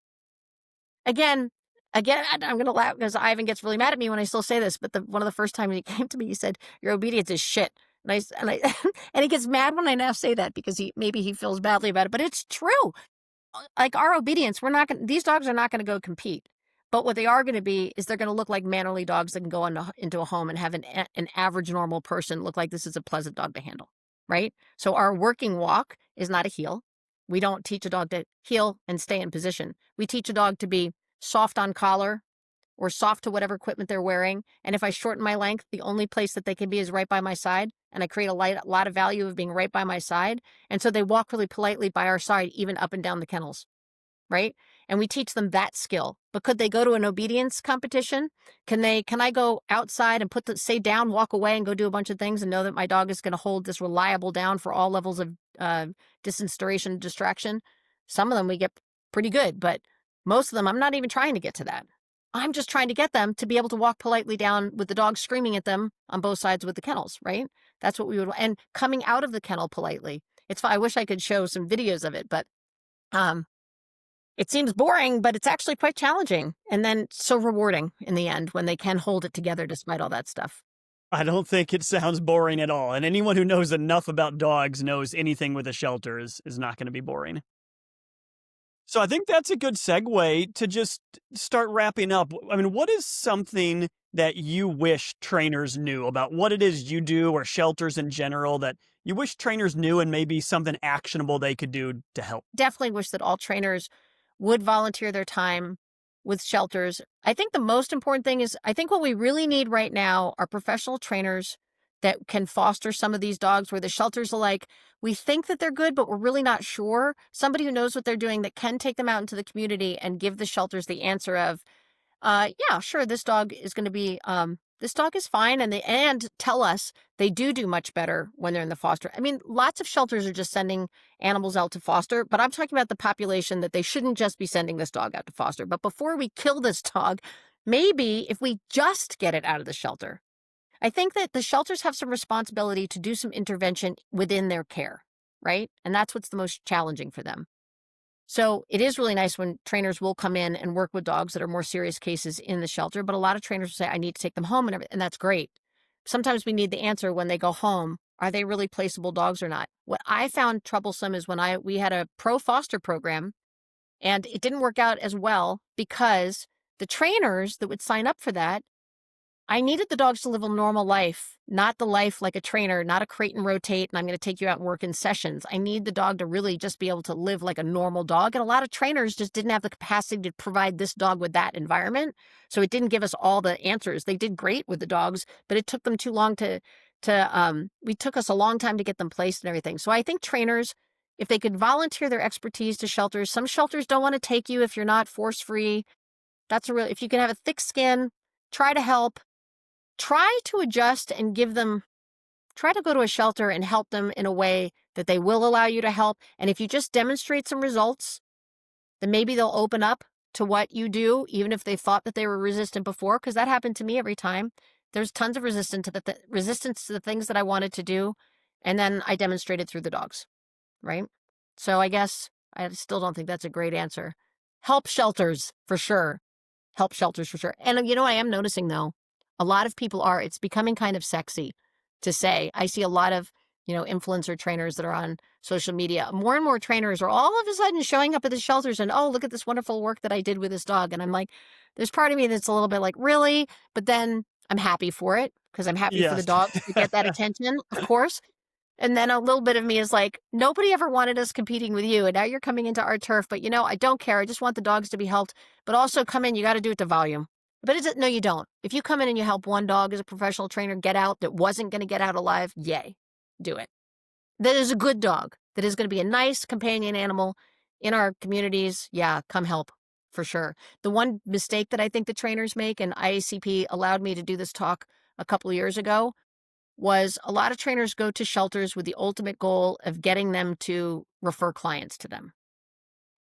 Again, I'm going to laugh because Ivan gets really mad at me when I still say this, but one of the first times he came to me, he said, your obedience is shit. And and he gets mad when I now say that because maybe he feels badly about it, but it's true. Like our obedience, these dogs are not going to go compete, but what they are going to be is they're going to look like mannerly dogs that can go into a home and have an average normal person look like this is a pleasant dog to handle, right? So our working walk is not a heel. We don't teach a dog to heel and stay in position. We teach a dog to be soft on collar or soft to whatever equipment they're wearing. And if I shorten my length, the only place that they can be is right by my side. And I create a lot of value of being right by my side. And so they walk really politely by our side, even up and down the kennels, right? And we teach them that skill. But could they go to an obedience competition? Can I go outside and say down, walk away and go do a bunch of things and know that my dog is going to hold this reliable down for all levels of distance, duration, distraction? Some of them we get pretty good, but most of them, I'm not even trying to get to that. I'm just trying to get them to be able to walk politely down with the dog screaming at them on both sides with the kennels, right? That's what we would, and coming out of the kennel politely. I wish I could show some videos of it, but it seems boring, but it's actually quite challenging. And then so rewarding in the end when they can hold it together despite all that stuff. I don't think it sounds boring at all. And anyone who knows enough about dogs knows anything with a shelter is not going to be boring. So I think that's a good segue to just start wrapping up. I mean, what is something that you wish trainers knew about what it is you do or shelters in general that you wish trainers knew and maybe something actionable they could do to help? Definitely wish that all trainers would volunteer their time with shelters. I think the most important thing is, I think what we really need right now are professional trainers that can foster some of these dogs where the shelters are like, we think that they're good, but we're really not sure. Somebody who knows what they're doing that can take them out into the community and give the shelters the answer of, yeah, sure, this dog is going to be, this dog is fine. And tell us they do much better when they're in the foster. I mean, lots of shelters are just sending animals out to foster, but I'm talking about the population that they shouldn't just be sending this dog out to foster. But before we kill this dog, maybe if we just get it out of the shelter, I think that the shelters have some responsibility to do some intervention within their care, right? And that's what's the most challenging for them. So it is really nice when trainers will come in and work with dogs that are more serious cases in the shelter, but a lot of trainers will say, I need to take them home and that's great. Sometimes we need the answer when they go home. Are they really placeable dogs or not? What I found troublesome is when we had a pro foster program and it didn't work out as well because the trainers that would sign up for that, I needed the dogs to live a normal life, not the life like a trainer, not a crate and rotate, and I'm going to take you out and work in sessions. I need the dog to really just be able to live like a normal dog. And a lot of trainers just didn't have the capacity to provide this dog with that environment. So it didn't give us all the answers. They did great with the dogs, but it took them too long to we took us a long time to get them placed and everything. So I think trainers, if they could volunteer their expertise to shelters, some shelters don't want to take you if you're not force-free. If you can have a thick skin, try to help, try to adjust and try to go to a shelter and help them in a way that they will allow you to help. And if you just demonstrate some results, then maybe they'll open up to what you do, even if they thought that they were resistant before, because that happened to me every time. There's tons of resistance to the things that I wanted to do, and then I demonstrated through the dogs, right? So I guess I still don't think that's a great answer. Help shelters for sure. Help shelters for sure. And I am noticing though, a lot of people it's becoming kind of sexy to say. I see a lot of influencer trainers that are on social media. More and more trainers are all of a sudden showing up at the shelters and, oh, look at this wonderful work that I did with this dog. And I'm like, there's part of me that's a little bit like, really? But then I'm happy for it because I'm happy for the Yes. dogs to get that attention, of course. And then a little bit of me is like, nobody ever wanted us competing with you. And now you're coming into our turf. But, I don't care. I just want the dogs to be helped. But also come in, you got to do it to volume. But no, you don't. If you come in and you help one dog as a professional trainer get out that wasn't going to get out alive, yay. Do it. That is a good dog. That is going to be a nice companion animal in our communities. Yeah, come help for sure. The one mistake that I think the trainers make, and IACP allowed me to do this talk a couple of years ago, was a lot of trainers go to shelters with the ultimate goal of getting them to refer clients to them.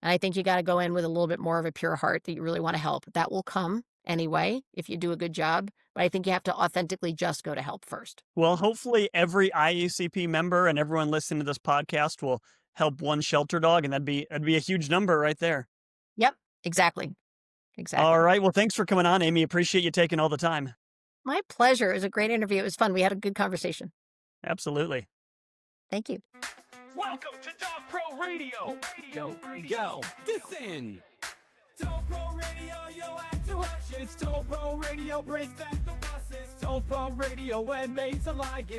And I think you got to go in with a little bit more of a pure heart that you really want to help. That will come anyway if you do a good job. But I think you have to authentically just go to help first. Well, hopefully every IACP member and everyone listening to this podcast will help one shelter dog, and that'd be a huge number right there. Yep, exactly. All right. Well, thanks for coming on, Aimee. Appreciate you taking all the time. My pleasure. It was a great interview. It was fun. We had a good conversation. Absolutely. Thank you. Welcome to Dog Pro Radio. Yo, listen. Dog Pro Radio, yo, act to watch. It's Dog Pro Radio, brings back the buses. Dog Pro Radio, and mates alike.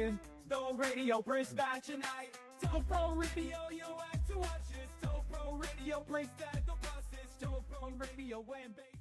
Dog Radio, brings back tonight. Dog Pro Radio, yo, act to watch. It's Dog Pro Radio, brings back the buses. Dog Pro Radio, and mates